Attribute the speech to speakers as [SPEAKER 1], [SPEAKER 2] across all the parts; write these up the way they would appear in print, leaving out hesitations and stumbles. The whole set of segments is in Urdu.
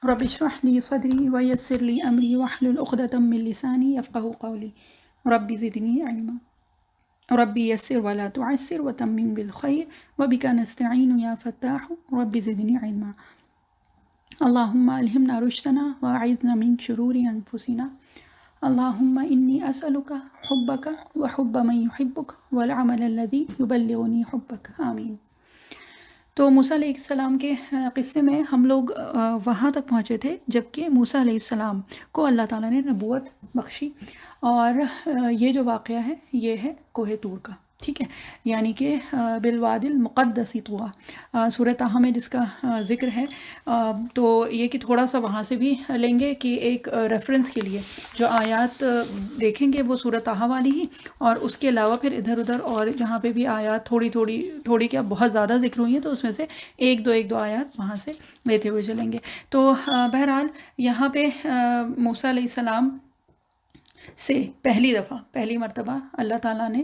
[SPEAKER 1] رب اشرح لي صدري ويسر لي أمري واحلل عقدة من لساني يفقهوا قولي رب زدني علما ربي يسر ولا تعسر وتمم بالخير وبك نستعين يا فتاح رب زدني علما اللهم ألهمنا رشدنا وأعذنا من شرور أنفسنا اللهم إني أسألك حبك وحب من يحبك والعمل الذي يبلغني حبك آمین۔ تو موسیٰ علیہ السلام کے قصے میں ہم لوگ وہاں تک پہنچے تھے جب کہ موسیٰ علیہ السلام کو اللہ تعالیٰ نے نبوت بخشی، اور یہ جو واقعہ ہے یہ ہے کوہ طور کا، ٹھیک ہے، یعنی کہ بالواد المقدس طویٰ، سورہ طٰہٰ میں جس کا ذکر ہے۔ تو یہ کہ تھوڑا سا وہاں سے بھی لیں گے کہ ایک ریفرنس کے لیے جو آیات دیکھیں گے وہ سورہ طٰہٰ والی ہی، اور اس کے علاوہ پھر ادھر ادھر اور جہاں پہ بھی آیات تھوڑی کیا بہت زیادہ ذکر ہوئی ہیں تو اس میں سے ایک دو آیات وہاں سے لیتے ہوئے چلیں گے۔ تو بہرحال یہاں پہ موسیٰ علیہ السلام سے پہلی مرتبہ اللہ تعالیٰ نے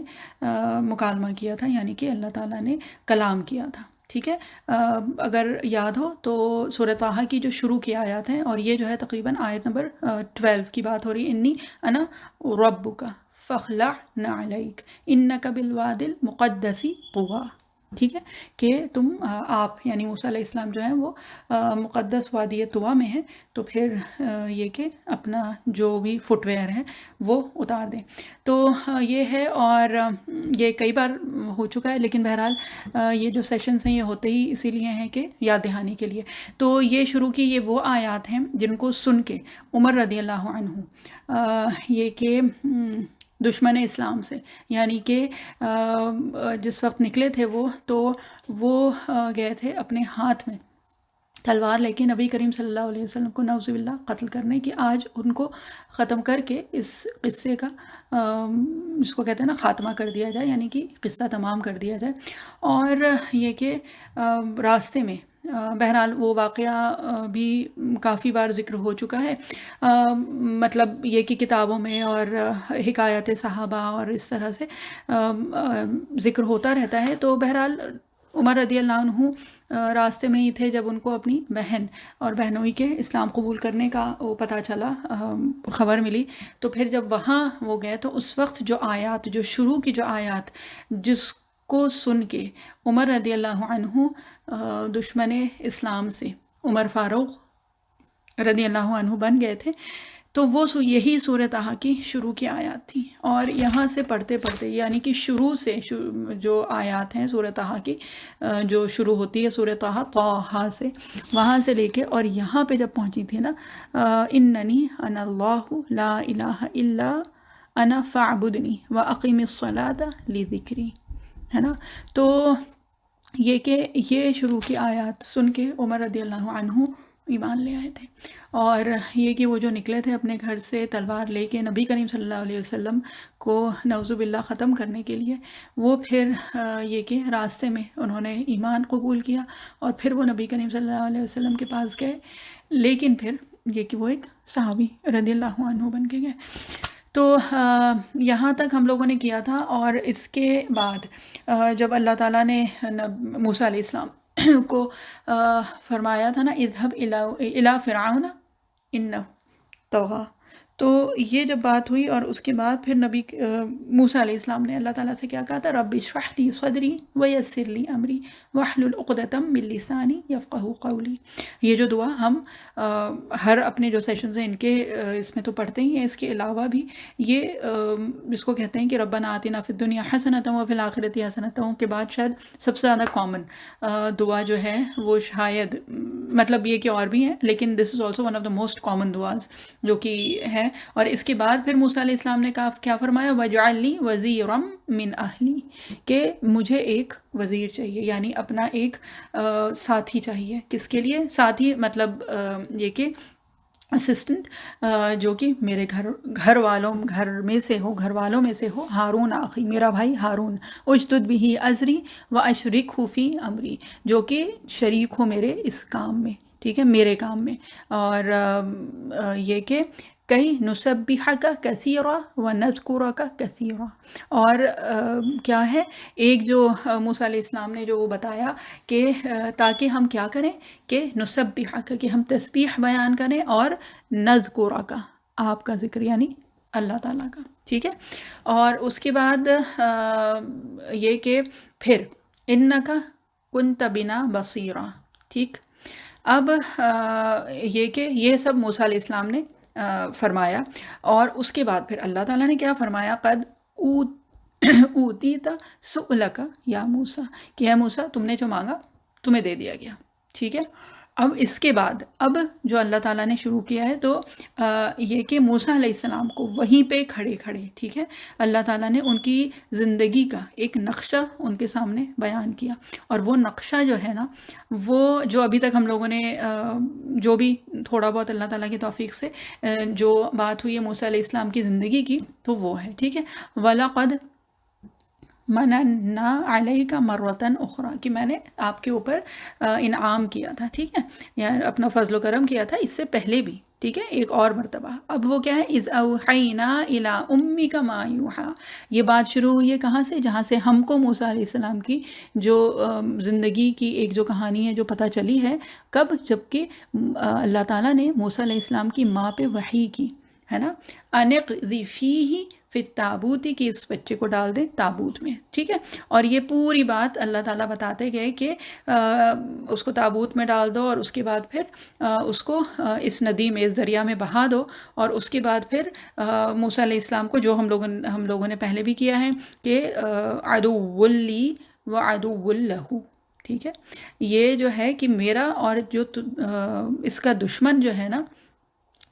[SPEAKER 1] مکالمہ کیا تھا، یعنی کہ اللہ تعالیٰ نے کلام کیا تھا، ٹھیک ہے۔ اگر یاد ہو تو سورہ طٰہٰ کی جو شروع کی آیات ہیں، اور یہ جو ہے تقریباً آیت نمبر 12 کی بات ہو رہی ہے، انی انا ربک فاخلع نعلیک انک بالواد المقدس طویٰ، ٹھیک ہے، کہ تم آپ یعنی موسیٰ علیہ السلام جو ہیں وہ مقدس وادی طویٰ میں ہیں، تو پھر یہ کہ اپنا جو بھی فٹ ویئر ہے وہ اتار دیں۔ تو یہ ہے، اور یہ کئی بار ہو چکا ہے، لیکن بہرحال یہ جو سیشنز ہیں یہ ہوتے ہی اسی لیے ہیں کہ یاد دہانی کے لیے۔ تو یہ شروع کی یہ وہ آیات ہیں جن کو سن کے عمر رضی اللہ عنہ یہ کہ دشمن اسلام سے، یعنی کہ جس وقت نکلے تھے وہ گئے تھے اپنے ہاتھ میں تلوار لے کے نبی کریم صلی اللہ علیہ وسلم کو نعوذ باللہ قتل کرنے کی، آج ان کو ختم کر کے اس قصے کا جس کو کہتے ہیں نا خاتمہ کر دیا جائے، یعنی کہ قصہ تمام کر دیا جائے۔ اور یہ کہ راستے میں بہرحال وہ واقعہ بھی کافی بار ذکر ہو چکا ہے، مطلب یہ کہ کتابوں میں اور حکایت صحابہ اور اس طرح سے ذکر ہوتا رہتا ہے۔ تو بہرحال عمر رضی اللہ عنہ راستے میں ہی تھے جب ان کو اپنی بہن اور بہنوئی کے اسلام قبول کرنے کا وہ پتہ چلا، خبر ملی۔ تو پھر جب وہاں وہ گئے تو اس وقت جو آیات، جو شروع کی جو آیات جس کو سن کے عمر رضی اللہ عنہ دشمن اسلام سے عمر فاروق رضی اللہ عنہ بن گئے تھے، تو وہ یہی سورہ طٰہٰ کی شروع کی آیات تھیں۔ اور یہاں سے پڑھتے یعنی کہ شروع سے جو آیات ہیں سورہ طٰہٰ کی جو شروع ہوتی ہے سورہ طٰہٰ سے، وہاں سے لے کے اور یہاں پہ جب پہنچی تھی نا اننی انا اللہ لا الہ الا انا فاعبدنی واقم الصلاۃ لذکری، ہے نا۔ تو یہ کہ یہ شروع کی آیات سن کے عمر رضی اللہ عنہ ایمان لے آئے تھے، اور یہ کہ وہ جو نکلے تھے اپنے گھر سے تلوار لے کے نبی کریم صلی اللہ علیہ وسلم کو نعوذ باللہ ختم کرنے کے لیے، وہ پھر یہ کہ راستے میں انہوں نے ایمان قبول کیا، اور پھر وہ نبی کریم صلی اللہ علیہ وسلم کے پاس گئے، لیکن پھر یہ کہ وہ ایک صحابی رضی اللہ عنہ بن کے گئے۔ تو یہاں تک ہم لوگوں نے کیا تھا، اور اس کے بعد جب اللہ تعالیٰ نے موسیٰ علیہ السلام کو فرمایا تھا نا اذهب الی فرعون انہ طغی، تو یہ جب بات ہوئی اور اس کے بعد پھر نبی موسیٰ علیہ السلام نے اللہ تعالیٰ سے کیا کہا تھا، رب اشرح لی صدری ویسر لی امری واحلل عقدۃ من لسانی یفقہوا قولی۔ یہ جو دعا ہم ہر اپنے جو سیشنز ہیں ان کے اس میں تو پڑھتے ہی ہیں، اس کے علاوہ بھی یہ جس کو کہتے ہیں کہ ربنا آتنا فی الدنیا حسنۃ وفی الآخرۃ حسنۃ کے بعد شاید سب سے زیادہ کامن دعا جو ہے وہ شاید، مطلب یہ کہ اور بھی ہیں لیکن this is also one of the most common دعاز جو کہ ہے۔ اور اس کے بعد پھر موسیٰ علیہ السلام نے کیا فرمایا، وَاجْعَلْ لِي وَزِيرًا مِّنْ أَهْلِي، کہ مجھے ایک وزیر چاہیے، یعنی اپنا ایک ساتھی چاہیے۔ کس کے لیے ساتھی؟ مطلب یہ کہ اسسٹنٹ جو کہ میرے گھر والوں میں سے ہو، ہارون آخی، میرا بھائی ہارون، اجدد بھی ازری و اشرک فی امری، جو کہ شریک ہو میرے اس کام میں، ٹھیک ہے، میرے کام میں۔ اور یہ کہ کئی نسبحک کثیرا و نذکرک کثیرا، اور کیا ہے ایک جو موسیٰ علیہ السلام نے جو وہ بتایا کہ تاکہ ہم کیا کریں کہ نسبحک، کہ ہم تسبیح بیان کریں، اور نذکرک، آپ کا ذکر یعنی اللہ تعالیٰ کا، ٹھیک ہے۔ اور اس کے بعد یہ کہ پھر انک کنت بنا بصیرا، ٹھیک۔ اب یہ کہ یہ سب موسیٰ علیہ السلام نے فرمایا، اور اس کے بعد پھر اللہ تعالیٰ نے کیا فرمایا، قد اوتیت سؤلک یا موسیٰ، کہ اے موسیٰ تم نے جو مانگا تمہیں دے دیا گیا، ٹھیک ہے۔ اب اس کے بعد اب جو اللہ تعالیٰ نے شروع کیا ہے تو یہ کہ موسیٰ علیہ السلام کو وہیں پہ کھڑے کھڑے، ٹھیک ہے، اللہ تعالیٰ نے ان کی زندگی کا ایک نقشہ ان کے سامنے بیان کیا، اور وہ نقشہ جو ہے نا، وہ جو ابھی تک ہم لوگوں نے جو بھی تھوڑا بہت اللہ تعالیٰ کی توفیق سے جو بات ہوئی ہے موسیٰ علیہ السلام کی زندگی کی، تو وہ ہے، ٹھیک ہے۔ وَلَقَدْ مننا علیک مرۃ اخری، کہ میں نے آپ کے اوپر انعام کیا تھا، ٹھیک ہے، یعنی اپنا فضل و کرم کیا تھا اس سے پہلے بھی، ٹھیک ہے، ایک اور مرتبہ۔ اب وہ کیا ہے، اذ اوحینا الی امک ما یوحی، یہ بات شروع ہوئی ہے کہاں سے، جہاں سے ہم کو موسیٰ علیہ السلام کی جو زندگی کی ایک جو کہانی ہے جو پتہ چلی ہے، کب، جبکہ اللہ تعالیٰ نے موسیٰ علیہ السلام کی ماں پہ وحی کی ہے نا، انقذفیہ فی التابوت، کہ اس بچے کو ڈال دیں تابوت میں، ٹھیک ہے۔ اور یہ پوری بات اللہ تعالیٰ بتاتے گئے کہ اس کو تابوت میں ڈال دو، اور اس کے بعد پھر اس کو اس ندی میں، اس دریا میں بہا دو، اور اس کے بعد پھر موسیٰ علیہ السلام کو، جو ہم لوگوں نے پہلے بھی کیا ہے کہ عدو لی و عدو لہ، ٹھیک ہے، یہ جو ہے کہ میرا اور جو اس کا دشمن جو ہے نا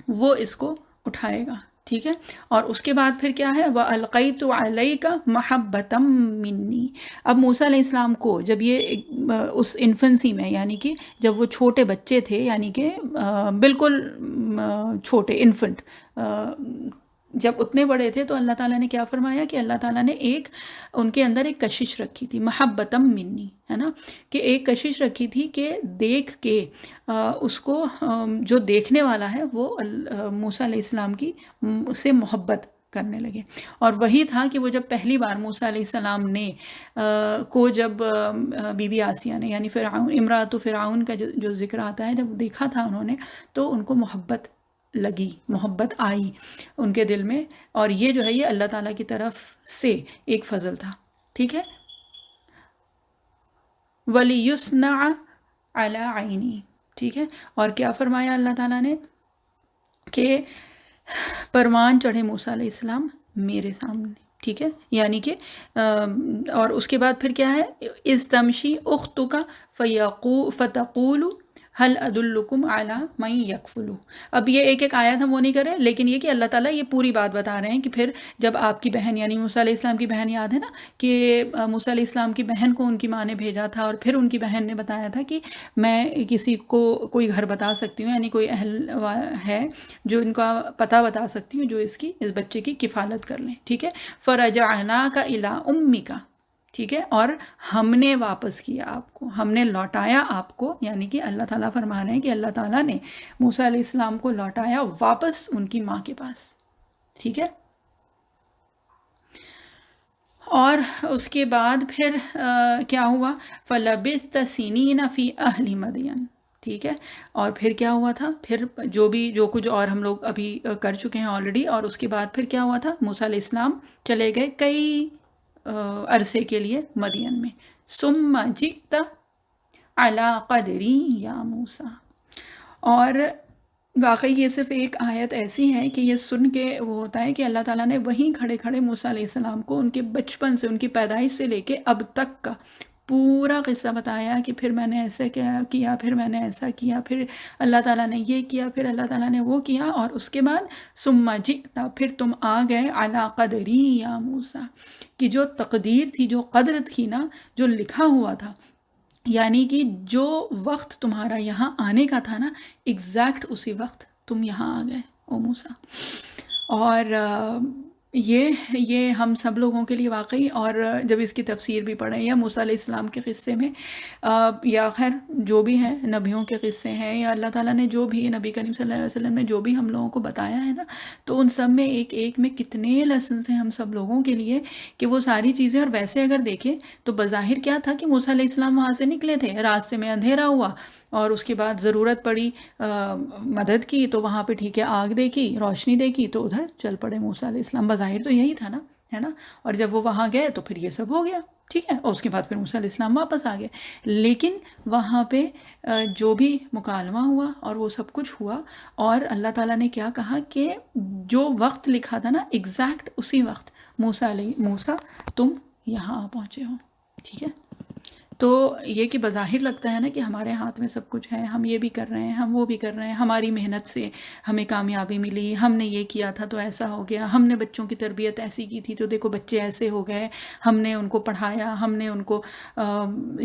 [SPEAKER 1] وہ اس کو اٹھائے گا، ٹھیک ہے۔ اور اس کے بعد پھر کیا ہے، وَأَلْقَيْتُ عَلَيْكَ مَحَبَّةً مِّنِّي، اب موسیٰ علیہ السلام کو جب یہ اس انفنسی میں، یعنی کہ جب وہ چھوٹے بچے تھے، یعنی کہ بالکل چھوٹے انفنٹ، جب اتنے بڑے تھے، تو اللہ تعالیٰ نے کیا فرمایا کہ اللہ تعالیٰ نے ان کے اندر ایک کشش رکھی تھی، محبتم منی، ہے نا، کہ ایک کشش رکھی تھی کہ دیکھ کے اس کو جو دیکھنے والا ہے وہ موسیٰ علیہ السلام کی سے محبت کرنے لگے۔ اور وہی تھا کہ وہ جب پہلی بار موسیٰ علیہ السلام نے کو جب بی بی آسیہ نے، یعنی فرعون، امراۃ فرعون کا جو ذکر آتا ہے، جب دیکھا تھا انہوں نے، تو ان کو محبت لگی، محبت آئی ان کے دل میں، اور یہ جو ہے یہ اللہ تعالیٰ کی طرف سے ایک فضل تھا، ٹھیک ہے۔ وَلِيُصْنَعَ عَلَىٰ عَيْنِي، ٹھیک ہے۔ اور کیا فرمایا اللہ تعالیٰ نے کہ پروان چڑھے موسیٰ علیہ السلام میرے سامنے، ٹھیک ہے، یعنی کہ اور اس کے بعد پھر کیا ہے، اِذْ تَمْشِي أُخْتُكَ فَتَقُولُ هَلْ أَدُلُّكُمْ عَلَىٰ مَن يَكْفُلُهُ، اب یہ ایک آیت ہم وہ نہیں کر رہے، لیکن یہ کہ اللہ تعالیٰ یہ پوری بات بتا رہے ہیں کہ پھر جب آپ کی بہن، یعنی موسیٰ علیہ السلام کی بہن، یاد ہے نا کہ موسیٰ علیہ السلام کی بہن کو ان کی ماں نے بھیجا تھا، اور پھر ان کی بہن نے بتایا تھا کہ میں کسی کو کوئی گھر بتا سکتی ہوں، یعنی کوئی اہل ہے جو ان کا پتہ بتا سکتی ہوں، جو اس بچے کی کفالت کر لیں، ٹھیک ہے۔ فَرَجَعْنَاكَ إِلَىٰ أُمِّكَ، ٹھیک ہے، اور ہم نے واپس کیا آپ کو، ہم نے لوٹایا آپ کو، یعنی کہ اللہ تعالیٰ فرما رہے ہیں کہ اللہ تعالیٰ نے موسیٰ علیہ السلام کو لوٹایا واپس ان کی ماں کے پاس، ٹھیک ہے۔ اور اس کے بعد پھر کیا ہوا، فَلَبِثْتَ سِنِينَ فِي أَهْلِ مَدْيَنَ، ٹھیک ہے۔ اور پھر کیا ہوا تھا، پھر جو کچھ اور ہم لوگ ابھی کر چکے ہیں آلریڈی، اور اس کے بعد پھر کیا ہوا تھا، موسیٰ علیہ السلام چلے گئے کئی عرصے کے لیے مدین میں، ثم جئت علی قدری یا موسیٰ، اور واقعی یہ صرف ایک آیت ایسی ہے کہ یہ سن کے وہ ہوتا ہے کہ اللہ تعالیٰ نے وہیں کھڑے کھڑے موسیٰ علیہ السلام کو ان کے بچپن سے، ان کی پیدائش سے لے کے اب تک کا پورا قصہ بتایا کہ پھر میں نے ایسے کیا، پھر میں نے ایسا کیا، پھر اللہ تعالیٰ نے یہ کیا، پھر اللہ تعالیٰ نے وہ کیا، اور اس کے بعد ثم جئت، پھر تم آ گئے علی قدری یا موسیٰ، کہ جو تقدیر تھی، جو قدر تھی نا، جو لکھا ہوا تھا، یعنی کہ جو وقت تمہارا یہاں آنے کا تھا نا، ایگزیکٹ اسی وقت تم یہاں آ گئے او موسیٰ۔ اور یہ ہم سب لوگوں کے لیے واقعی، اور جب اس کی تفسیر بھی پڑھیں یا موسیٰ علیہ السلام کے قصے میں یا خیر جو بھی ہیں نبیوں کے قصے ہیں، یا اللہ تعالیٰ نے جو بھی نبی کریم صلی اللہ علیہ وسلم نے جو بھی ہم لوگوں کو بتایا ہے نا، تو ان سب میں ایک ایک میں کتنے لیسنس ہیں ہم سب لوگوں کے لیے کہ وہ ساری چیزیں. اور ویسے اگر دیکھیں تو بظاہر کیا تھا کہ موسیٰ علیہ السلام وہاں سے نکلے تھے، راستے میں اندھیرا ہوا اور اس کے بعد ضرورت پڑی مدد کی، تو وہاں پہ ٹھیک ہے آگ دیکھی، روشنی دیکھی، تو ادھر چل پڑے موسیٰ علیہ السلام. بظاہر تو یہی تھا نا، ہے نا. اور جب وہ وہاں گئے تو پھر یہ سب ہو گیا، ٹھیک ہے. اور اس کے بعد پھر موسیٰ علیہ السلام واپس آ گئے. لیکن وہاں پہ جو بھی مکالمہ ہوا اور وہ سب کچھ ہوا، اور اللہ تعالیٰ نے کیا کہا کہ جو وقت لکھا تھا نا ایگزیکٹ اسی وقت موسیٰ تم یہاں آ پہنچے ہو، ٹھیک ہے. تو یہ کہ بظاہر لگتا ہے نا کہ ہمارے ہاتھ میں سب کچھ ہے، ہم یہ بھی کر رہے ہیں، ہم وہ بھی کر رہے ہیں، ہماری محنت سے ہمیں کامیابی ملی، ہم نے یہ کیا تھا تو ایسا ہو گیا، ہم نے بچوں کی تربیت ایسی کی تھی تو دیکھو بچے ایسے ہو گئے، ہم نے ان کو پڑھایا، ہم نے ان کو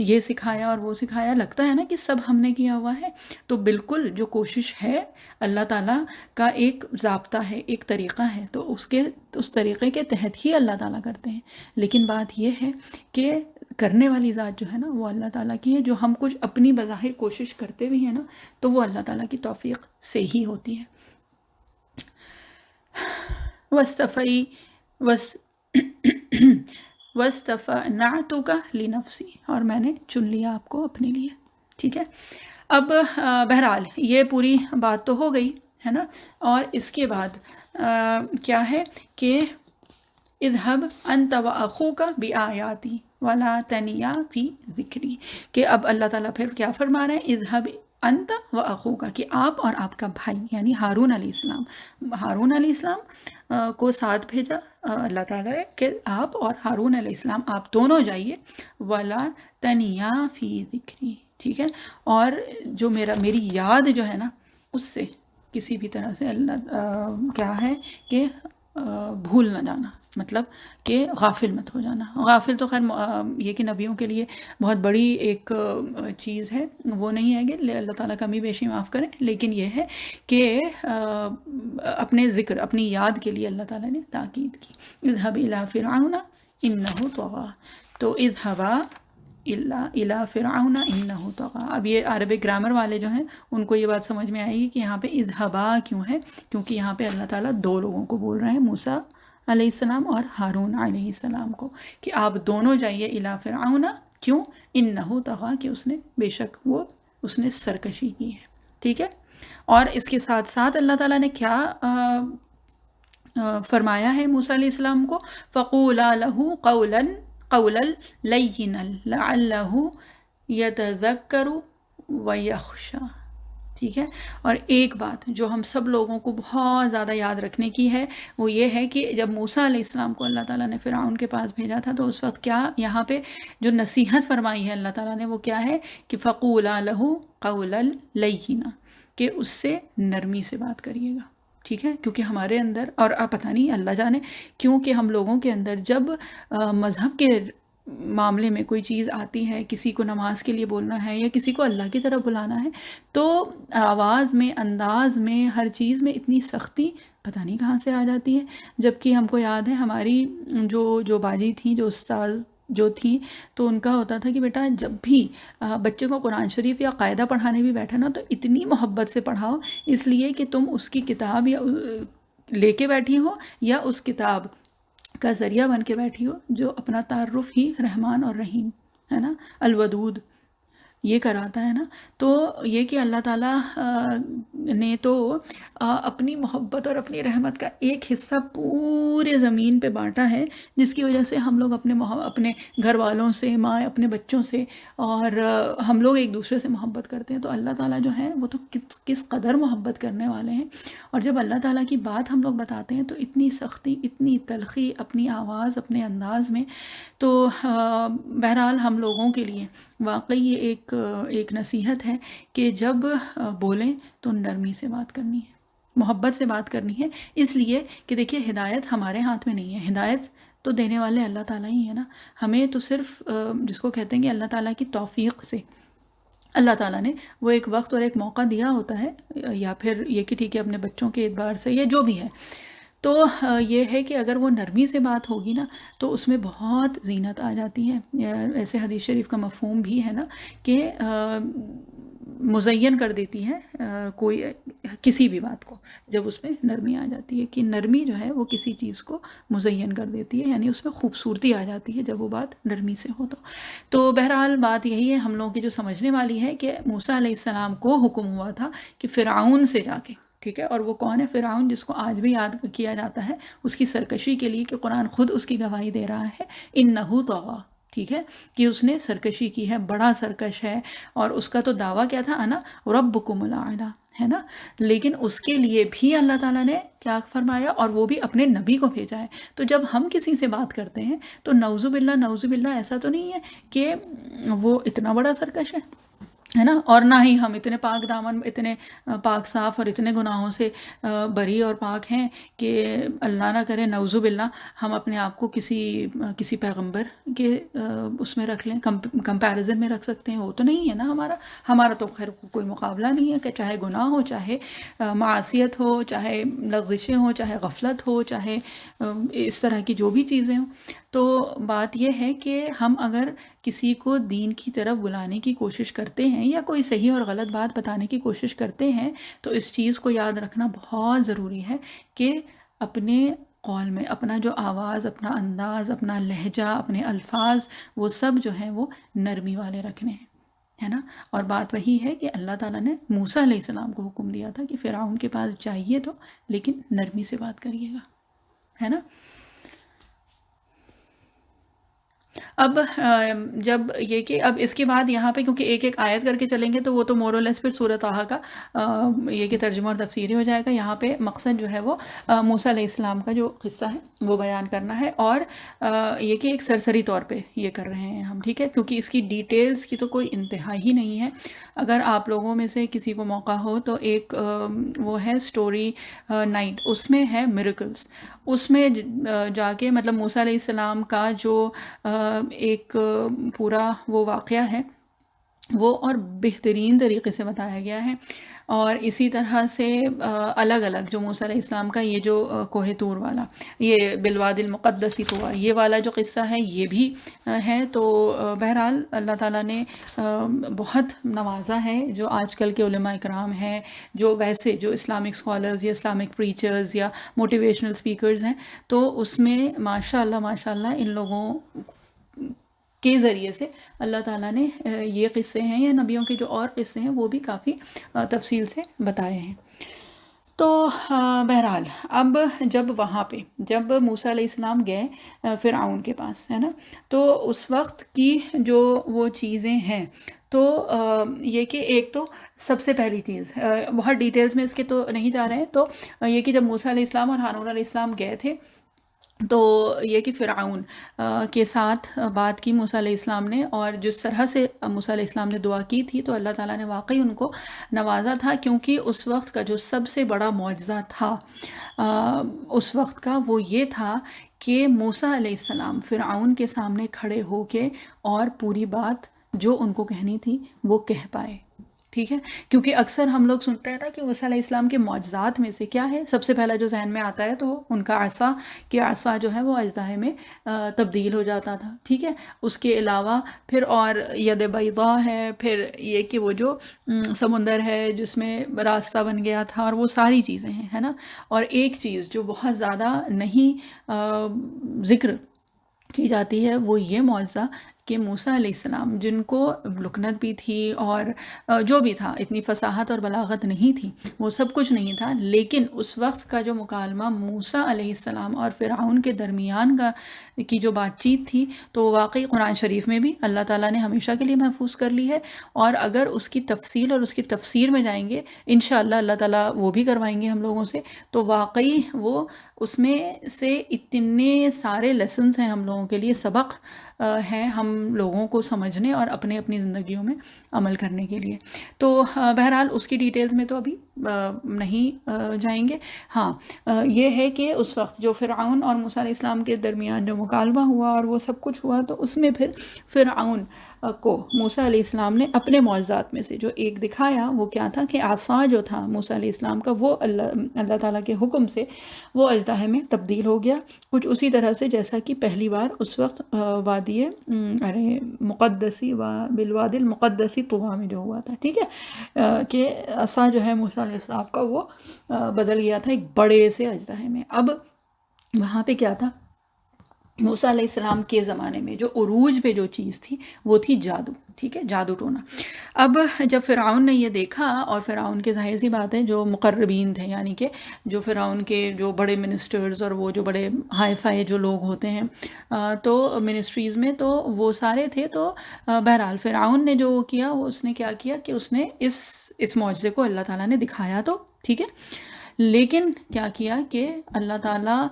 [SPEAKER 1] یہ سکھایا اور وہ سکھایا. لگتا ہے نا کہ سب ہم نے کیا ہوا ہے. تو بالکل جو کوشش ہے اللہ تعالیٰ کا ایک ضابطہ ہے، ایک طریقہ ہے، تو اس طریقے کے تحت ہی اللہ تعالیٰ کرتے ہیں. لیکن بات یہ ہے کہ کرنے والی ذات جو ہے نا وہ اللہ تعالیٰ کی ہے. جو ہم کچھ اپنی بظاہر کوشش کرتے بھی ہیں نا تو وہ اللہ تعالیٰ کی توفیق سے ہی ہوتی ہے. وَاسْتَفَئی وَاسْتَفَنَعْتُكَ لِنَفْسِي، اور میں نے چن لیا آپ کو اپنے لیے، ٹھیک ہے. اب بہرحال یہ پوری بات تو ہو گئی ہے نا. اور اس کے بعد کیا ہے کہ اذهب انت واخوک بآیاتی ولا تنیا فی ذکری، کہ اب اللہ تعالیٰ پھر کیا فرما رہے ہیں، اذهب انت واخوک، کہ آپ اور آپ کا بھائی یعنی ہارون علیہ السلام کو ساتھ بھیجا اللہ تعالیٰ نے کہ آپ اور ہارون علیہ السلام آپ دونوں جائیے، ولا تنیا فی ذکری، ٹھیک ہے. اور جو میری یاد جو ہے نا اس سے کسی بھی طرح سے اللہ کیا ہے کہ بھول نہ جانا، مطلب کہ غافل مت ہو جانا. غافل تو خیر یہ کہ نبیوں کے لیے بہت بڑی ایک چیز ہے، وہ نہیں ہے کہ اللہ تعالیٰ کمی بیشی معاف کریں، لیکن یہ ہے کہ اپنے ذکر اپنی یاد کے لیے اللہ تعالیٰ نے تاکید کی. اذهب الى فرعون انه طغى، تو اذهبا الی فرعون انه طغى. اب یہ عربک گرامر والے جو ہیں ان کو یہ بات سمجھ میں آئے گی کہ یہاں پہ اذهبا کیوں ہے، کیونکہ یہاں پہ اللہ تعالیٰ دو لوگوں کو بول رہے ہیں، موسیٰ علیہ السلام اور ہارون علیہ السلام کو، کہ آپ دونوں جائیے الی فرعون. کیوں؟ انه طغى، کہ اس نے بے شک اس نے سرکشی کی ہے، ٹھیک ہے. اور اس کے ساتھ ساتھ اللہ تعالیٰ نے کیا فرمایا ہے موسیٰ علیہ السلام کو، فَقُولَا لَهُ قَوْلًا لَيِّنًا لَعَلَّهُ يَتَذَكَّرُ وَيَخْشَىٰ، ٹھیک ہے. اور ایک بات جو ہم سب لوگوں کو بہت زیادہ یاد رکھنے کی ہے وہ یہ ہے کہ جب موسیٰ علیہ السلام کو اللہ تعالیٰ نے فرعون کے پاس بھیجا تھا تو اس وقت کیا یہاں پہ جو نصیحت فرمائی ہے اللہ تعالیٰ نے وہ کیا ہے کہ فَقُولَا لَهُ قَوْلًا لَيِّنًا، کہ اس سے نرمی سے بات کریے گا، ٹھیک ہے. کیونکہ ہمارے اندر، اور پتہ نہیں اللہ جانے کیونکہ ہم لوگوں کے اندر جب مذہب کے معاملے میں کوئی چیز آتی ہے، کسی کو نماز کے لیے بولنا ہے یا کسی کو اللہ کی طرف بلانا ہے، تو آواز میں، انداز میں، ہر چیز میں اتنی سختی پتہ نہیں کہاں سے آ جاتی ہے. جبکہ ہم کو یاد ہے ہماری جو باجی تھیں، جو استاذ جو تھیں، تو ان کا ہوتا تھا کہ بیٹا جب بھی بچے کو قرآن شریف یا قاعدہ پڑھانے بھی بیٹھا نا تو اتنی محبت سے پڑھاؤ، اس لیے کہ تم اس کی کتاب یا لے کے بیٹھی ہو یا اس کتاب کا ذریعہ بن کے بیٹھی ہو، جو اپنا تعارف ہی رحمان اور رحیم ہے نا، الودود یہ کراتا ہے نا. تو یہ کہ اللہ تعالیٰ نے تو اپنی محبت اور اپنی رحمت کا ایک حصہ پورے زمین پہ بانٹا ہے، جس کی وجہ سے ہم لوگ اپنے گھر والوں سے، ماں اپنے بچوں سے، اور ہم لوگ ایک دوسرے سے محبت کرتے ہیں. تو اللہ تعالیٰ جو ہے وہ تو کس قدر محبت کرنے والے ہیں. اور جب اللہ تعالیٰ کی بات ہم لوگ بتاتے ہیں تو اتنی سختی، اتنی تلخی اپنی آواز، اپنے انداز میں. تو بہرحال ہم لوگوں کے لیے واقعی یہ ایک نصیحت ہے کہ جب بولیں تو نرمی سے بات کرنی ہے، محبت سے بات کرنی ہے. اس لیے کہ دیکھیے ہدایت ہمارے ہاتھ میں نہیں ہے، ہدایت تو دینے والے اللہ تعالیٰ ہی ہے نا. ہمیں تو صرف جس کو کہتے ہیں کہ اللہ تعالیٰ کی توفیق سے اللہ تعالیٰ نے وہ ایک وقت اور ایک موقع دیا ہوتا ہے، یا پھر یہ کہ ٹھیک ہے اپنے بچوں کے اعتبار سے یا جو بھی ہے، تو یہ ہے کہ اگر وہ نرمی سے بات ہوگی نا تو اس میں بہت زینت آ جاتی ہے. ایسے حدیث شریف کا مفہوم بھی ہے نا کہ مزین کر دیتی ہے کوئی کسی بھی بات کو جب اس میں نرمی آ جاتی ہے، کہ نرمی جو ہے وہ کسی چیز کو مزین کر دیتی ہے، یعنی اس میں خوبصورتی آ جاتی ہے جب وہ بات نرمی سے ہو. تو بہرحال بات یہی ہے ہم لوگوں کی جو سمجھنے والی ہے کہ موسیٰ علیہ السلام کو حکم ہوا تھا کہ فرعون سے جا کے، ٹھیک ہے، اور وہ کون ہے فرعون؟ جس کو آج بھی یاد کیا جاتا ہے اس کی سرکشی کے لیے، کہ قرآن خود اس کی گواہی دے رہا ہے انہ طغیٰ، ٹھیک ہے، کہ اس نے سرکشی کی ہے، بڑا سرکش ہے. اور اس کا تو دعویٰ کیا تھا، انا ربکم الاعلیٰ، ہے نا. لیکن اس کے لیے بھی اللہ تعالیٰ نے کیا فرمایا، اور وہ بھی اپنے نبی کو بھیجا ہے. تو جب ہم کسی سے بات کرتے ہیں تو نعوذ باللہ ایسا تو نہیں ہے کہ وہ اتنا بڑا سرکش ہے نا، اور نہ ہی ہم اتنے پاک دامن، اتنے پاک صاف اور اتنے گناہوں سے بری اور پاک ہیں کہ اللہ نہ کرے نعوذ باللہ ہم اپنے آپ کو کسی پیغمبر کے اس میں رکھ لیں، کمپیریزن میں رکھ سکتے ہیں. وہ تو نہیں ہے نا ہمارا تو خیر کوئی مقابلہ نہیں ہے، کہ چاہے گناہ ہو، چاہے معصیت ہو، چاہے لغزشیں ہوں، چاہے غفلت ہو، چاہے اس طرح کی جو بھی چیزیں ہوں. تو بات یہ ہے کہ ہم اگر کسی کو دین کی طرف بلانے کی کوشش کرتے ہیں یا کوئی صحیح اور غلط بات بتانے کی کوشش کرتے ہیں تو اس چیز کو یاد رکھنا بہت ضروری ہے کہ اپنے قول میں اپنا جو آواز، اپنا انداز، اپنا لہجہ، اپنے الفاظ، وہ سب جو ہیں وہ نرمی والے رکھنے ہیں، ہے نا. اور بات وہی ہے کہ اللہ تعالیٰ نے موسیٰ علیہ السلام کو حکم دیا تھا کہ فرعون کے پاس جائیے تو لیکن نرمی سے بات کریے گا، ہے نا. اب جب یہ کہ اب اس کے بعد یہاں پہ کیونکہ ایک ایک آیت کر کے چلیں گے تو وہ تو مورلیس پھر سورۃ طٰہٰ کا یہ کہ ترجمہ اور تفسیر ہی ہو جائے گا. یہاں پہ مقصد جو ہے وہ موسیٰ علیہ السلام کا جو قصہ ہے وہ بیان کرنا ہے، اور یہ کہ ایک سرسری طور پہ یہ کر رہے ہیں ہم، ٹھیک ہے، کیونکہ اس کی ڈیٹیلز کی تو کوئی انتہا ہی نہیں ہے. اگر آپ لوگوں میں سے کسی کو موقع ہو تو ایک وہ ہے اسٹوری نائٹ، اس میں ہے میریکلز، اس میں جا کے مطلب موسیٰ علیہ السلام کا جو ایک پورا وہ واقعہ ہے وہ اور بہترین طریقے سے بتایا گیا ہے. اور اسی طرح سے الگ الگ جو موسیٰ علیہ السلام کا یہ جو کوہ طور والا، یہ بالوادی المقدس طویٰ، یہ والا جو قصہ ہے یہ بھی ہے. تو بہرحال اللہ تعالیٰ نے بہت نوازا ہے جو آج کل کے علماء اکرام ہیں، جو ویسے جو اسلامک اسکالرز یا اسلامک پریچرز یا موٹیویشنل اسپیکرز ہیں، تو اس میں ماشاء اللہ ان لوگوں کے ذریعے سے اللہ تعالیٰ نے یہ قصے ہیں یا نبیوں کے جو اور قصے ہیں وہ بھی کافی تفصیل سے بتائے ہیں. تو بہرحال اب جب موسیٰ علیہ السلام گئے فرعون کے پاس، ہے نا، تو اس وقت کی جو وہ چیزیں ہیں تو یہ کہ ایک تو سب سے پہلی چیز بہت ڈیٹیلز میں اس کے تو نہیں جا رہے ہیں، تو یہ کہ جب موسیٰ علیہ السلام اور ہارون علیہ السلام گئے تھے تو یہ کہ فرعون کے ساتھ بات کی موسیٰ علیہ السلام نے، اور جس طرح سے موسیٰ علیہ السلام نے دعا کی تھی تو اللہ تعالیٰ نے واقعی ان کو نوازا تھا. کیونکہ اس وقت کا جو سب سے بڑا معجزہ تھا اس وقت کا وہ یہ تھا کہ موسیٰ علیہ السلام فرعون کے سامنے کھڑے ہو کے اور پوری بات جو ان کو کہنی تھی وہ کہہ پائے، ٹھیک ہے. کیونکہ اکثر ہم لوگ سنتے ہیں نا کہ موسیٰ علیہ السلام کے معجزات میں سے کیا ہے، سب سے پہلا جو ذہن میں آتا ہے تو ان کا عصا، کہ عصا جو ہے وہ اجزائے میں تبدیل ہو جاتا تھا، ٹھیک ہے. اس کے علاوہ پھر اور ید بیضاء ہے، پھر یہ کہ وہ جو سمندر ہے جس میں راستہ بن گیا تھا، اور وہ ساری چیزیں ہیں، ہے نا. اور ایک چیز جو بہت زیادہ نہیں ذکر کی جاتی ہے وہ یہ معجزہ کہ موسیٰ علیہ السلام جن کو لکنت بھی تھی اور جو بھی تھا، اتنی فصاحت اور بلاغت نہیں تھی، وہ سب کچھ نہیں تھا، لیکن اس وقت کا جو مکالمہ موسیٰ علیہ السلام اور فرعون کے درمیان کی جو بات چیت تھی تو واقعی قرآن شریف میں بھی اللہ تعالیٰ نے ہمیشہ کے لیے محفوظ کر لی ہے. اور اگر اس کی تفصیل اور اس کی تفسیر میں جائیں گے انشاءاللہ اللہ تعالیٰ وہ بھی کروائیں گے ہم لوگوں سے، تو واقعی وہ اس میں سے اتنے سارے لیسنز ہیں ہم لوگوں کے لیے، سبق ہیں ہم لوگوں کو سمجھنے اور اپنی زندگیوں میں عمل کرنے کے لیے. تو بہرحال اس کی ڈیٹیلز میں تو ابھی نہیں جائیں گے. ہاں یہ ہے کہ اس وقت جو فرعون اور موسیٰ علیہ السلام کے درمیان جو مکالمہ ہوا اور وہ سب کچھ ہوا تو اس میں پھر فرعون کو موسیٰ علیہ السلام نے اپنے معجزات میں سے جو ایک دکھایا وہ کیا تھا کہ عصا جو تھا موسیٰ علیہ السلام کا وہ اللہ تعالیٰ کے حکم سے وہ اژدہے میں تبدیل ہو گیا، کچھ اسی طرح سے جیسا کہ پہلی بار اس وقت وادی مقدسی و بالوادی المقدسی طویٰ میں جو ہوا تھا، ٹھیک ہے، کہ عصا جو ہے موسیٰ علیہ السلام کا وہ بدل گیا تھا ایک بڑے سے اژدہے میں۔ اب وہاں پہ کیا تھا، موسیٰ علیہ السلام کے زمانے میں جو عروج پہ جو چیز تھی وہ تھی جادو، ٹھیک ہے، جادو ٹونا۔ اب جب فرعون نے یہ دیکھا، اور فرعون کے ظاہر سی بات ہے جو مقربین تھے، یعنی کہ جو فرعون کے جو بڑے منسٹرز اور وہ جو بڑے ہائی فائی جو لوگ ہوتے ہیں تو منسٹریز میں، تو وہ سارے تھے، تو بہرحال فرعون نے جو کیا، اس نے کیا کیا کہ اس نے اس معجزے کو اللہ تعالیٰ نے دکھایا تو ٹھیک ہے، لیکن کیا کیا کہ اللہ تعالیٰ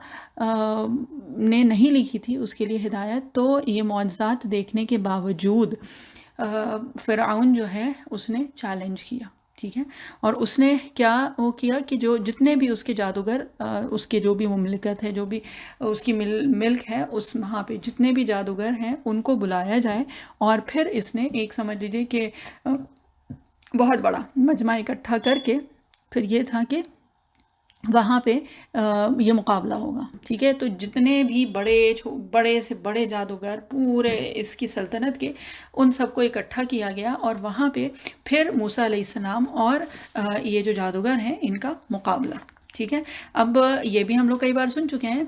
[SPEAKER 1] نے نہیں لکھی تھی اس کے لیے ہدایت، تو یہ معجزات دیکھنے کے باوجود فرعون جو ہے اس نے چیلنج کیا، ٹھیک ہے، اور اس نے کیا وہ کیا کہ جو جتنے بھی اس کے جادوگر، اس کے جو بھی مملکت ہے، جو بھی اس کی ملک ہے، اس وہاں پہ جتنے بھی جادوگر ہیں ان کو بلایا جائے، اور پھر اس نے ایک سمجھ لیجیے کہ بہت بڑا مجمع اکٹھا کر کے پھر یہ تھا کہ وہاں پہ یہ مقابلہ ہوگا، ٹھیک ہے، تو جتنے بھی بڑے سے بڑے جادوگر پورے اس کی سلطنت کے، ان سب کو اکٹھا کیا گیا، اور وہاں پہ پھر موسیٰ علیہ السلام اور یہ جو جادوگر ہیں ان کا مقابلہ، ٹھیک ہے۔ اب یہ بھی ہم لوگ کئی بار سن چکے ہیں،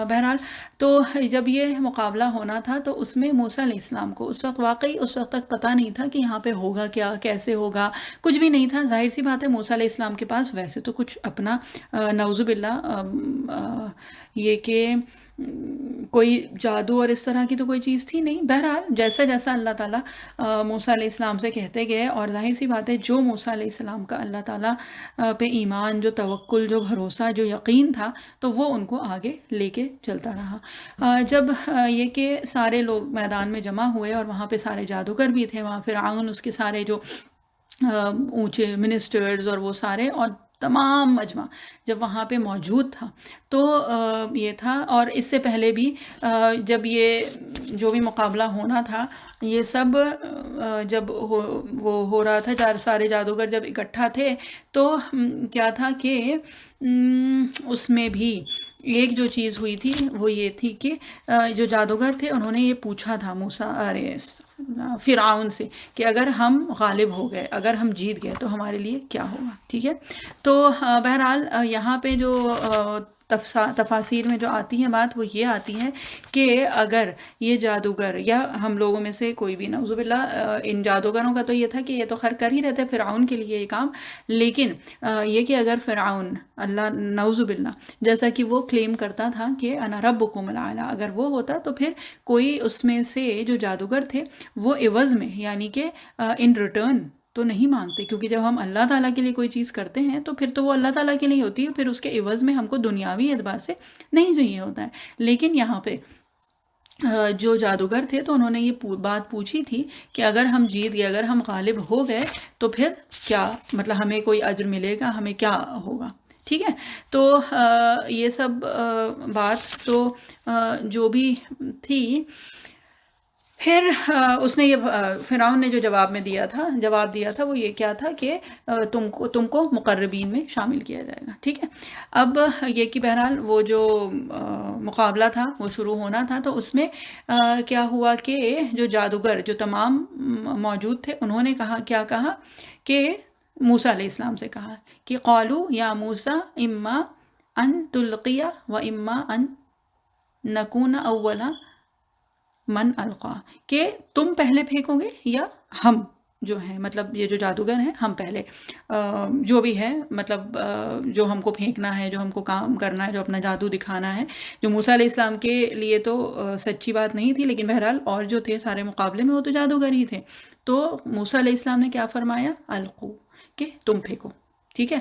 [SPEAKER 1] بہرحال تو جب یہ مقابلہ ہونا تھا تو اس میں موسیٰ علیہ السلام کو اس وقت تک پتہ نہیں تھا کہ یہاں پہ ہوگا کیا، کیسے ہوگا، کچھ بھی نہیں تھا۔ ظاہر سی بات ہے موسیٰ علیہ السلام کے پاس ویسے تو کچھ اپنا نعوذ باللہ یہ کہ کوئی جادو اور اس طرح کی تو کوئی چیز تھی نہیں۔ بہرحال جیسا جیسا اللہ تعالیٰ موسیٰ علیہ السلام سے کہتے گئے، اور ظاہر سی بات ہے جو موسیٰ علیہ السلام کا اللہ تعالیٰ پہ ایمان، جو توکل، جو بھروسہ، جو یقین تھا، تو وہ ان کو آگے لے کے چلتا رہا۔ جب یہ کہ سارے لوگ میدان میں جمع ہوئے، اور وہاں پہ سارے جادوگر بھی تھے، وہاں فرعون، اس کے سارے جو اونچے منسٹرز اور وہ سارے، اور تمام مجمع جب وہاں پہ موجود تھا، تو یہ تھا، اور اس سے پہلے بھی جب یہ جو بھی مقابلہ ہونا تھا، یہ سب جب وہ ہو رہا تھا، سارے جادوگر جب اکٹھا تھے، تو کیا تھا کہ اس میں بھی ایک جو چیز ہوئی تھی وہ یہ تھی کہ جو جادوگر تھے انہوں نے یہ پوچھا تھا فرعون سے کہ اگر ہم غالب ہو گئے، اگر ہم جیت گئے تو ہمارے لیے کیا ہوگا، ٹھیک ہے۔ تو بہرحال یہاں پہ جو تفاسیر میں جو آتی ہے بات، وہ یہ آتی ہے کہ اگر یہ جادوگر یا ہم لوگوں میں سے کوئی بھی، نعوذ باللہ، ان جادوگروں کا تو یہ تھا کہ یہ تو خیر کر ہی رہتے فرعون کے لیے یہ کام، لیکن یہ کہ اگر فرعون، اللہ نعوذ باللہ، جیسا کہ وہ کلیم کرتا تھا کہ انا ربکم الاعلی، اگر وہ ہوتا تو پھر کوئی اس میں سے جو جادوگر تھے وہ عوض میں، یعنی کہ ان ریٹرن تو نہیں مانگتے، کیونکہ جب ہم اللہ تعالیٰ کے لیے کوئی چیز کرتے ہیں تو پھر تو وہ اللہ تعالیٰ کے لیے ہوتی ہے، پھر اس کے عوض میں ہم کو دنیاوی اعتبار سے نہیں چاہیے ہوتا ہے۔ لیکن یہاں پہ جو جادوگر تھے تو انہوں نے یہ بات پوچھی تھی کہ اگر ہم جیت گئے، اگر ہم غالب ہو گئے تو پھر کیا، مطلب ہمیں کوئی اجر ملے گا، ہمیں کیا ہوگا، ٹھیک ہے۔ تو یہ سب بات تو جو بھی تھی، پھر اس نے یہ فرعون نے جو جواب دیا تھا وہ یہ کیا تھا کہ تم کو مقربین میں شامل کیا جائے گا، ٹھیک ہے۔ اب یہ کہ بہرحال وہ جو مقابلہ تھا وہ شروع ہونا تھا، تو اس میں کیا ہوا کہ جو جادوگر جو تمام موجود تھے انہوں نے کیا کہا کہ موسیٰ علیہ السلام سے کہا کہ قالوا یا موسیٰ اما ان تلقی و اما ان نکون اولا من القا، کہ تم پہلے پھینکو گے یا ہم جو ہیں، مطلب یہ جو جادوگر ہیں، ہم پہلے جو بھی ہے، مطلب جو ہم کو پھینکنا ہے، جو ہم کو کام کرنا ہے، جو اپنا جادو دکھانا ہے، جو موسیٰ علیہ السلام کے لیے تو سچی بات نہیں تھی، لیکن بہرحال اور جو تھے سارے مقابلے میں وہ تو جادوگر ہی تھے۔ تو موسیٰ علیہ السلام نے کیا فرمایا، القو، کہ تم پھینکو، ٹھیک ہے۔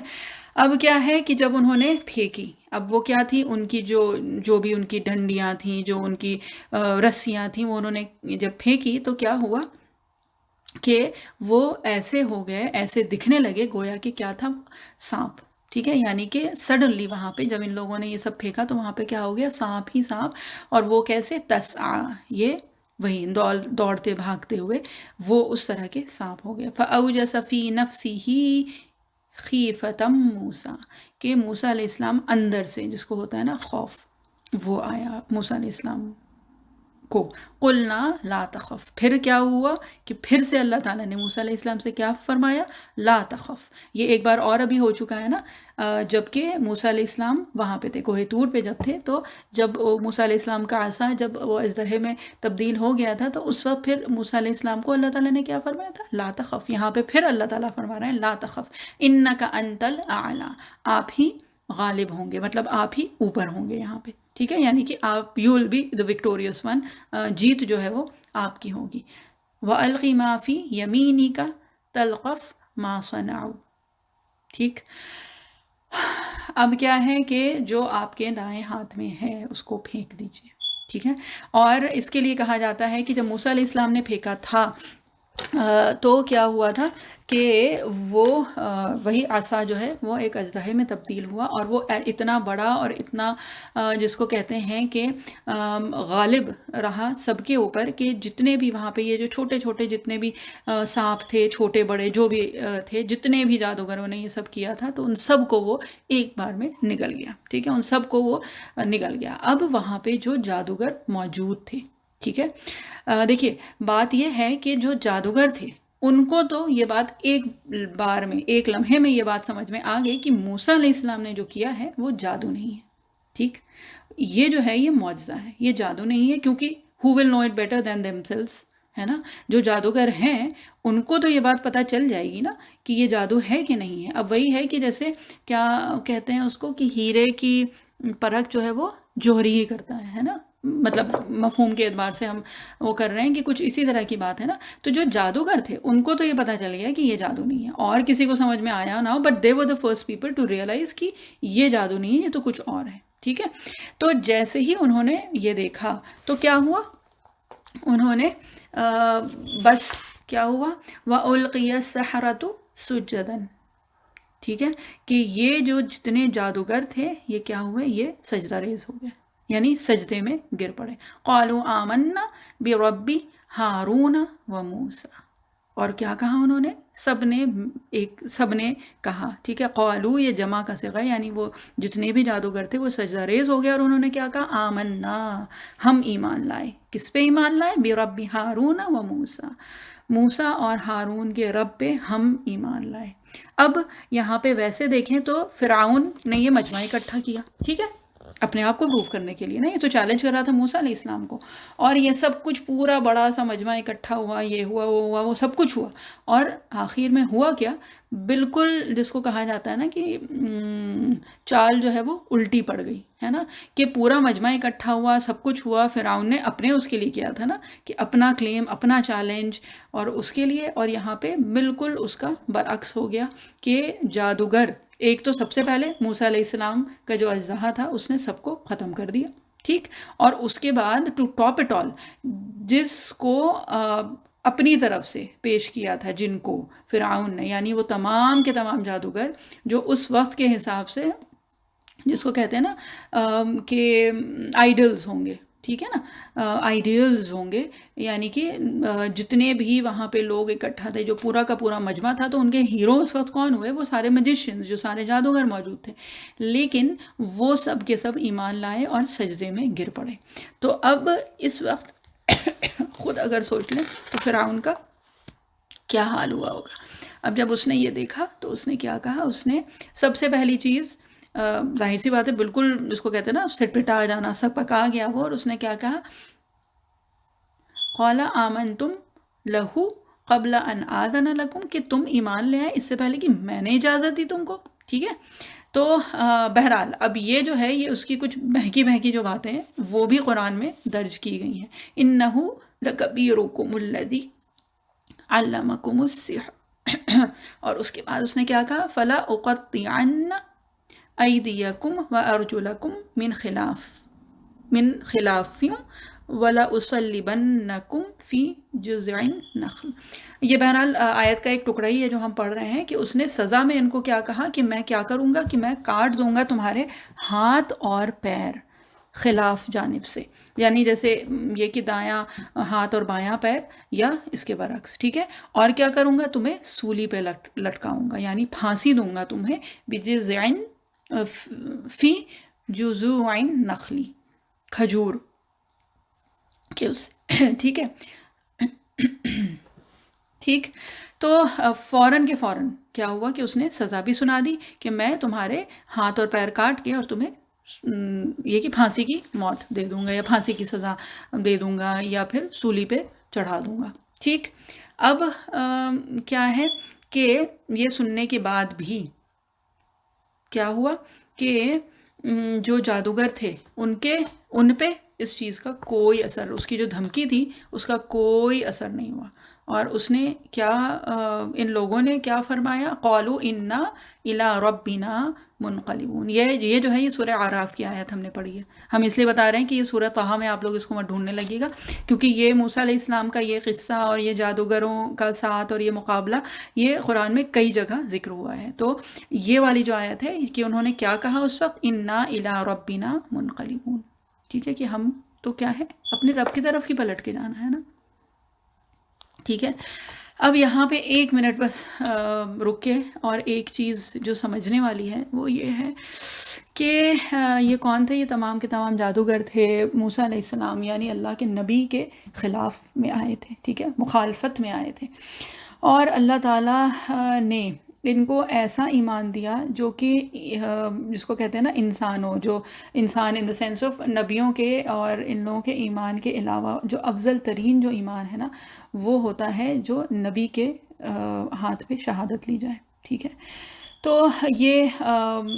[SPEAKER 1] اب کیا ہے کہ جب انہوں نے پھینکی، اب وہ کیا تھی، ان کی جو بھی ان کی ڈنڈیاں تھیں، جو ان کی رسیاں تھیں، وہ انہوں نے جب پھینکی تو کیا ہوا کہ وہ ایسے ہو گئے، ایسے دکھنے لگے گویا کہ کیا تھا، سانپ، ٹھیک ہے۔ یعنی کہ سڈنلی وہاں پہ جب ان لوگوں نے یہ سب پھینکا تو وہاں پہ کیا ہو گیا، سانپ ہی سانپ، اور وہ کیسے، تسعا، یہ وہی دوڑتے بھاگتے ہوئے وہ اس طرح کے سانپ ہو گئے. فَأَوْجَسَ فِي نَفْسِهِ خِیفَةً موسیٰ، کہ موسیٰ علیہ السلام اندر سے، جس کو ہوتا ہے نا خوف، وہ آیا موسیٰ علیہ السلام کو. قلنا لا تخف، پھر کیا ہوا کہ پھر سے اللہ تعالیٰ نے موسیٰ علیہ السلام سے کیا فرمایا؟ لا تخف. یہ ایک بار اور ابھی ہو چکا ہے نا، جب کہ موسیٰ علیہ السلام وہاں پہ تھے، کوہ طور پہ جب تھے، تو جب موسیٰ علیہ السلام کا عصا جب وہ اژدہے میں تبدیل ہو گیا تھا، تو اس وقت پھر موسیٰ علیہ السلام کو اللہ تعالیٰ نے کیا فرمایا تھا؟ لا تخف. یہاں پہ پھر اللہ تعالیٰ فرما رہے ہیں لا تخف انک انت الاعلی، آپ ہی غالب ہوں گے، مطلب آپ ہی اوپر ہوں گے یہاں پہ. ٹھیک ہے، یعنی کہ آپ you will be the victorious one, جیت جو ہے وہ آپ کی ہوگی. وَأَلْقِ مَا فِي يَمِينِكَ تَلْقَفْ مَا صَنَعُوا. ٹھیک، اب کیا ہے کہ جو آپ کے دائیں ہاتھ میں ہے اس کو پھینک دیجئے. ٹھیک ہے، اور اس کے لیے کہا جاتا ہے کہ جب موسیٰ علیہ السلام نے پھینکا تھا تو کیا ہوا تھا کہ وہ وہی عصا جو ہے وہ ایک اژدہے میں تبدیل ہوا، اور وہ اتنا بڑا اور اتنا جس کو کہتے ہیں کہ غالب رہا سب کے اوپر، کہ جتنے بھی وہاں پہ یہ جو چھوٹے چھوٹے جتنے بھی سانپ تھے، چھوٹے بڑے جو بھی تھے، جتنے بھی جادوگروں نے یہ سب کیا تھا، تو ان سب کو وہ ایک بار میں نگل گیا. ٹھیک ہے، ان سب کو وہ نگل گیا. اب وہاں پہ جو جادوگر موجود تھے، ٹھیک ہے، دیکھیے بات یہ ہے کہ جو جادوگر تھے ان کو تو یہ بات ایک بار میں، ایک لمحے میں یہ بات سمجھ میں آ گئی کہ موسیٰ علیہ السلام نے جو کیا ہے وہ جادو نہیں ہے. ٹھیک، یہ جو ہے یہ معجزہ ہے، یہ جادو نہیں ہے، کیونکہ who will know it better than themselves، ہے نا. جو جادوگر ہیں ان کو تو یہ بات پتہ چل جائے گی نا کہ یہ جادو ہے کہ نہیں ہے. اب وہی ہے کہ جیسے کیا کہتے ہیں اس کو، کہ ہیرے کی پرکھ جو ہے وہ جوہری ہی کرتا ہے نا، مطلب مفہوم کے اعتبار سے ہم وہ کر رہے ہیں کہ کچھ اسی طرح کی بات ہے نا. تو جو جادوگر تھے ان کو تو یہ پتہ چل گیا کہ یہ جادو نہیں ہے، اور کسی کو سمجھ میں آیا نہ ہو، but they were the first people to realize کہ یہ جادو نہیں ہے، یہ تو کچھ اور ہے. ٹھیک ہے، تو جیسے ہی انہوں نے یہ دیکھا تو کیا ہوا، انہوں نے بس کیا ہوا، وَأُلْقِيَ السَّحَرَةُ سُجَّدًا. ٹھیک ہے، کہ یہ جو جتنے جادوگر تھے یہ کیا ہوئے، یہ سجدہ ریز ہو گئے، یعنی سجدے میں گر پڑے. قَالُوا آمَنَّا بِرَبِّ ہارون وموسیٰ. اور کیا کہا انہوں نے، سب نے کہا. ٹھیک ہے، قالو یہ جمع کا صیغہ ہے، یعنی وہ جتنے بھی جادوگر تھے وہ سجدہ ریز ہو گئے، اور انہوں نے کیا کہا، آمنا، ہم ایمان لائے. کس پہ ایمان لائے؟ برب ہارون و موسیٰ، موسیٰ اور ہارون کے رب پہ ہم ایمان لائے. اب یہاں پہ ویسے دیکھیں تو فرعون نے یہ مجمع اکٹھا کیا، ٹھیک ہے، اپنے آپ کو پروف کرنے کے لیے نا، یہ تو چیلنج کر رہا تھا موسیٰ علیہ السلام کو، اور یہ سب کچھ پورا بڑا سا مجمع اکٹھا ہوا، یہ ہوا وہ ہوا وہ سب کچھ ہوا، اور آخر میں ہوا کیا، بالکل جس کو کہا جاتا ہے نا کہ چال جو ہے وہ الٹی پڑ گئی ہے نا، کہ پورا مجمع اکٹھا ہوا، سب کچھ ہوا، فرعون نے اپنے اس کے لیے کیا تھا نا کہ اپنا کلیم، اپنا چیلنج، اور اس کے لیے، اور یہاں پہ بالکل اس کا برعکس ہو گیا کہ جادوگر، ایک تو سب سے پہلے موسیٰ علیہ السلام کا جو اژدہا تھا اس نے سب کو ختم کر دیا. ٹھیک، اور اس کے بعد ٹو ٹاپ اٹ آل، جس کو اپنی طرف سے پیش کیا تھا، جن کو فرعون نے، یعنی وہ تمام کے تمام جادوگر جو اس وقت کے حساب سے، جس کو کہتے ہیں نا کہ آئیڈلز ہوں گے، ٹھیک ہے نا، آئیڈیلز ہوں گے، یعنی کہ جتنے بھی وہاں پہ لوگ اکٹھا تھے، جو پورا کا پورا مجمع تھا، تو ان کے ہیرو اس وقت کون ہوئے، وہ سارے میجیشینز، جو سارے جادوگر موجود تھے، لیکن وہ سب کے سب ایمان لائے اور سجدے میں گر پڑے. تو اب اس وقت خود اگر سوچ لیں تو فرعون کا کیا حال ہوا ہوگا. اب جب اس نے یہ دیکھا تو اس نے کیا کہا، اس نے سب سے پہلی چیز، ظاہر سی بات ہے، بالکل اس کو کہتے ہیں نا سٹ پٹا جانا، سب پکا گیا وہ، اور اس نے کیا کہا، قَالَ آمَنْتُمْ لَهُ قَبْلَ أَنْ آذَنَ لَكُمْ، کہ تم ایمان لے آئے اس سے پہلے کہ میں نے اجازت دی تم کو. ٹھیک ہے، تو بہرحال اب یہ جو ہے، یہ اس کی کچھ بہکی بہکی جو باتیں ہیں وہ بھی قرآن میں درج کی گئی ہیں. إِنَّهُ لَكَبِيرُكُمُ الَّذِي عَلَّمَكُمُ السِّحْرَ. اور اس کے بعد اس نے کیا کہا، فَلَا أُقَطِّعَنَّ أَيْدِيَكُمْ وَأَرْجُلَكُمْ من خلاف ولا أصلبنكم في جذع النخل. یہ بہرحال آیت کا ایک ٹکڑا ہی ہے جو ہم پڑھ رہے ہیں، کہ اس نے سزا میں ان کو کیا کہا، کہ میں کیا کروں گا، کہ میں کاٹ دوں گا تمہارے ہاتھ اور پیر خلاف جانب سے، یعنی جیسے یہ کہ دایاں ہاتھ اور بایاں پیر یا اس کے برعکس، ٹھیک ہے. اور کیا کروں گا، تمہیں سولی پہ لٹکاؤں گا، یعنی پھانسی دوں گا تمہیں، بجذع فی جذوع نخلی، کھجور کے اس سے، ٹھیک ہے. ٹھیک. تو فوراً کے فوراً کیا ہوا کہ اس نے سزا بھی سنا دی کہ میں تمہارے ہاتھ اور پیر کاٹ کے اور تمہیں یہ کہ پھانسی کی موت دے دوں گا یا پھانسی کی سزا دے دوں گا یا پھر سولی پہ چڑھا دوں گا. ٹھیک. اب کیا ہے کہ یہ سننے کے بعد بھی کیا ہوا کہ جو جادوگر تھے ان پہ اس چیز کا کوئی اثر، اس کی جو دھمکی تھی اس کا کوئی اثر نہیں ہوا. اور اس نے کیا ان لوگوں نے کیا فرمایا، قالوا انا الی ربنا منقلبون. یہ جو ہے یہ سورہ اعراف کی آیت ہم نے پڑھی ہے. ہم اس لیے بتا رہے ہیں کہ یہ سورہ طٰہٰ میں آپ لوگ اس کو مت ڈھونڈنے لگیے گا، کیونکہ یہ موسیٰ علیہ السلام کا یہ قصہ اور یہ جادوگروں کا ساتھ اور یہ مقابلہ یہ قرآن میں کئی جگہ ذکر ہوا ہے. تو یہ والی جو آیت ہے کہ انہوں نے کیا کہا اس وقت، انا الی ربنا منقلبون. ٹھیک ہے، کہ ہم تو کیا ہے اپنے رب کی طرف ہی پلٹ کے جانا ہے نا. ٹھیک ہے. اب یہاں پہ 1 منٹ بس رک کے اور ایک چیز جو سمجھنے والی ہے وہ یہ ہے کہ یہ کون تھے، یہ تمام کے تمام جادوگر تھے موسیٰ علیہ السلام یعنی اللہ کے نبی کے خلاف میں آئے تھے. ٹھیک ہے، مخالفت میں آئے تھے، اور اللہ تعالیٰ نے ان کو ایسا ایمان دیا جو کہ جس کو کہتے ہیں نا انسان ہو، جو انسان ان دا سینس آف نبیوں کے اور ان لوگوں کے ایمان کے علاوہ جو افضل ترین جو ایمان ہے نا وہ ہوتا ہے جو نبی کے ہاتھ پہ شہادت لی جائے. ٹھیک ہے. تو یہ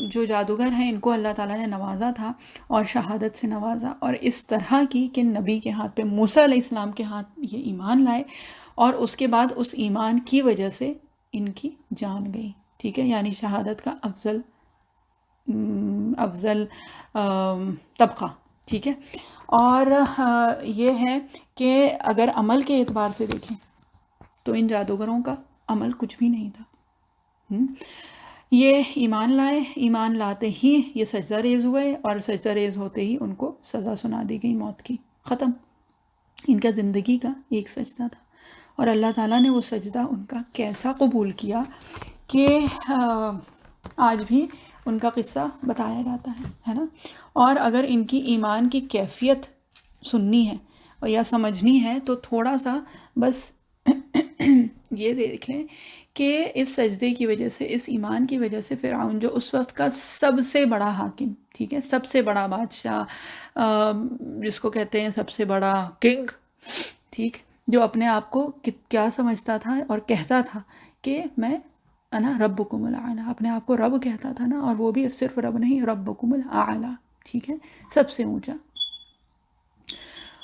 [SPEAKER 1] جو جادوگر ہیں ان کو اللہ تعالیٰ نے نوازا تھا اور شہادت سے نوازا، اور اس طرح کی کہ نبی کے ہاتھ پہ موسیٰ علیہ السلام کے ہاتھ یہ ایمان لائے اور اس کے بعد اس ایمان کی وجہ سے ان کی جان گئی. ٹھیک ہے، یعنی شہادت کا افضل طبقہ. ٹھیک ہے. اور یہ ہے کہ اگر عمل کے اعتبار سے دیکھیں تو ان جادوگروں کا عمل کچھ بھی نہیں تھا. یہ ایمان لائے، ایمان لاتے ہی یہ سجدہ ریز ہوئے، اور سجدہ ریز ہوتے ہی ان کو سزا سنا دی گئی موت کی. ختم. ان کا زندگی کا ایک سجدہ تھا، اور اللہ تعالیٰ نے وہ سجدہ ان کا کیسا قبول کیا کہ آج بھی ان کا قصہ بتایا جاتا ہے نا. اور اگر ان کی ایمان کی کیفیت سننی ہے اور یا سمجھنی ہے تو تھوڑا سا بس یہ دیکھ لیں کہ اس سجدے کی وجہ سے، اس ایمان کی وجہ سے فرعون جو اس وقت کا سب سے بڑا حاکم، ٹھیک ہے، سب سے بڑا بادشاہ، جس کو کہتے ہیں سب سے بڑا کنگ، ٹھیک، جو اپنے آپ کو کیا سمجھتا تھا اور کہتا تھا کہ میں انا ربکم الاعلی، اپنے آپ کو رب کہتا تھا نا، اور وہ بھی صرف رب نہیں، ربکم الاعلی، ٹھیک ہے، سب سے اونچا.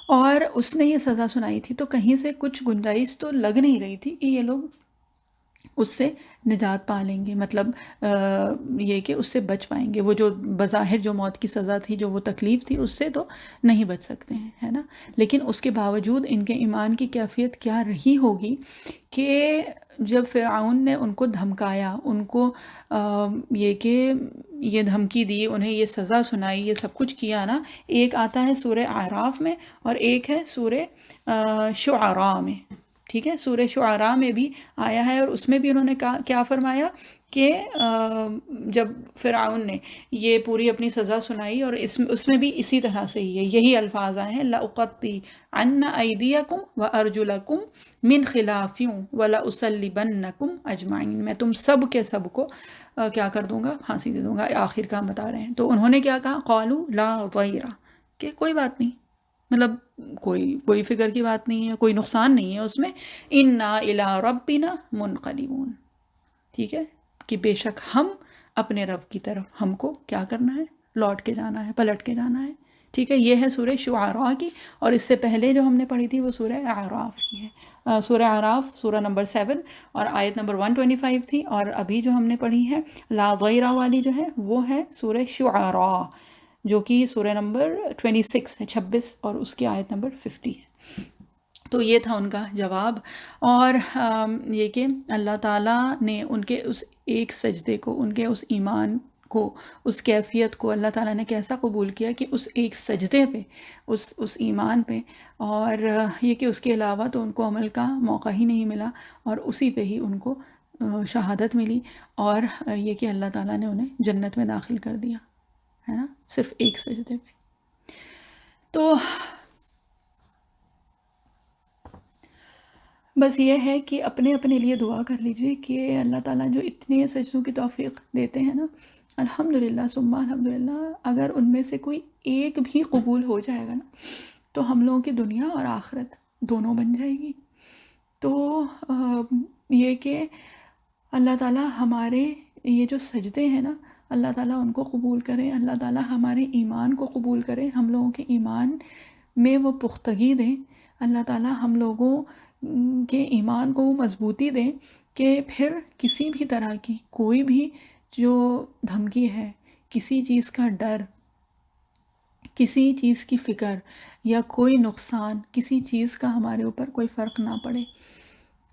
[SPEAKER 1] اور اس نے یہ سزا سنائی تھی تو کہیں سے کچھ گنجائش تو لگ نہیں رہی تھی کہ یہ لوگ اس سے نجات پا لیں گے، مطلب یہ کہ اس سے بچ پائیں گے. وہ جو بظاہر جو موت کی سزا تھی، جو وہ تکلیف تھی، اس سے تو نہیں بچ سکتے ہیں، ہے نا. لیکن اس کے باوجود ان کے ایمان کی کیفیت کیا رہی ہوگی کہ جب فرعون نے ان کو دھمکایا، ان کو یہ کہ یہ دھمکی دی، انہیں یہ سزا سنائی، یہ سب کچھ کیا نا. ایک آتا ہے سورہ اعراف میں اور ایک ہے سورہ شعراء میں. ٹھیک ہے، سورہ شعراء میں بھی آیا ہے، اور اس میں بھی انہوں نے کیا فرمایا کہ جب فرعون نے یہ پوری اپنی سزا سنائی، اور اس میں بھی اسی طرح سے ہی ہے، یہی الفاظ آئے ہیں، لَأُقَطِّعَنَّ أَيْدِيَكُمْ وَأَرْجُلَكُمْ مِنْ خِلَافٍ وَلَأُصَلِّبَنَّكُمْ أَجْمَعِينَ. میں تم سب کے سب کو کیا کر دوں گا، پھانسی دے دوں گا. آخر کا ہم بتا رہے ہیں. تو انہوں نے کیا کہا، قَالُوا لَا ضَيْرَ، کہ کوئی بات نہیں، مطلب کوئی فکر کی بات نہیں ہے، کوئی نقصان نہیں ہے اس میں. اِنَّا إِلَىٰ رَبِّنَا مُنْقَلِبُونَ. ٹھیک ہے، کہ بے شک ہم اپنے رب کی طرف ہم کو کیا کرنا ہے، لوٹ کے جانا ہے، پلٹ کے جانا ہے. ٹھیک ہے، یہ ہے سورہ شعراء کی، اور اس سے پہلے جو ہم نے پڑھی تھی وہ سورہ اعراف کی ہے. سورہ اعراف سورہ نمبر 7 اور آیت نمبر 125 تھی، اور ابھی جو ہم نے پڑھی ہے لا ضیرہ والی جو ہے وہ ہے سورہ شعراء، جو کہ سورہ نمبر 26 ہے، 26، اور اس کی آیت نمبر 50 ہے. تو یہ تھا ان کا جواب. اور یہ کہ اللہ تعالیٰ نے ان کے اس ایک سجدے کو، ان کے اس ایمان کو، اس کیفیت کو اللہ تعالیٰ نے کیسا قبول کیا کہ اس ایک سجدے پہ، اس ایمان پہ، اور یہ کہ اس کے علاوہ تو ان کو عمل کا موقع ہی نہیں ملا، اور اسی پہ ہی ان کو شہادت ملی، اور یہ کہ اللہ تعالیٰ نے انہیں جنت میں داخل کر دیا، ہے نا، صرف ایک سجدے پہ۔ تو بس یہ ہے کہ اپنے اپنے لیے دعا کر لیجئے کہ اللہ تعالیٰ جو اتنے سجدوں کی توفیق دیتے ہیں نا، الحمدللہ ثم الحمدللہ، اگر ان میں سے کوئی ایک بھی قبول ہو جائے گا نا تو ہم لوگوں کی دنیا اور آخرت دونوں بن جائے گی۔ تو یہ کہ اللہ تعالیٰ ہمارے یہ جو سجدے ہیں نا، اللہ تعالیٰ ان کو قبول کرے، اللہ تعالیٰ ہمارے ایمان کو قبول کرے، ہم لوگوں کے ایمان میں وہ پختگی دیں، اللہ تعالیٰ ہم لوگوں کے ایمان کو وہ مضبوطی دیں کہ پھر کسی بھی طرح کی کوئی بھی جو دھمکی ہے، کسی چیز کا ڈر، کسی چیز کی فکر یا کوئی نقصان، کسی چیز کا ہمارے اوپر کوئی فرق نہ پڑے۔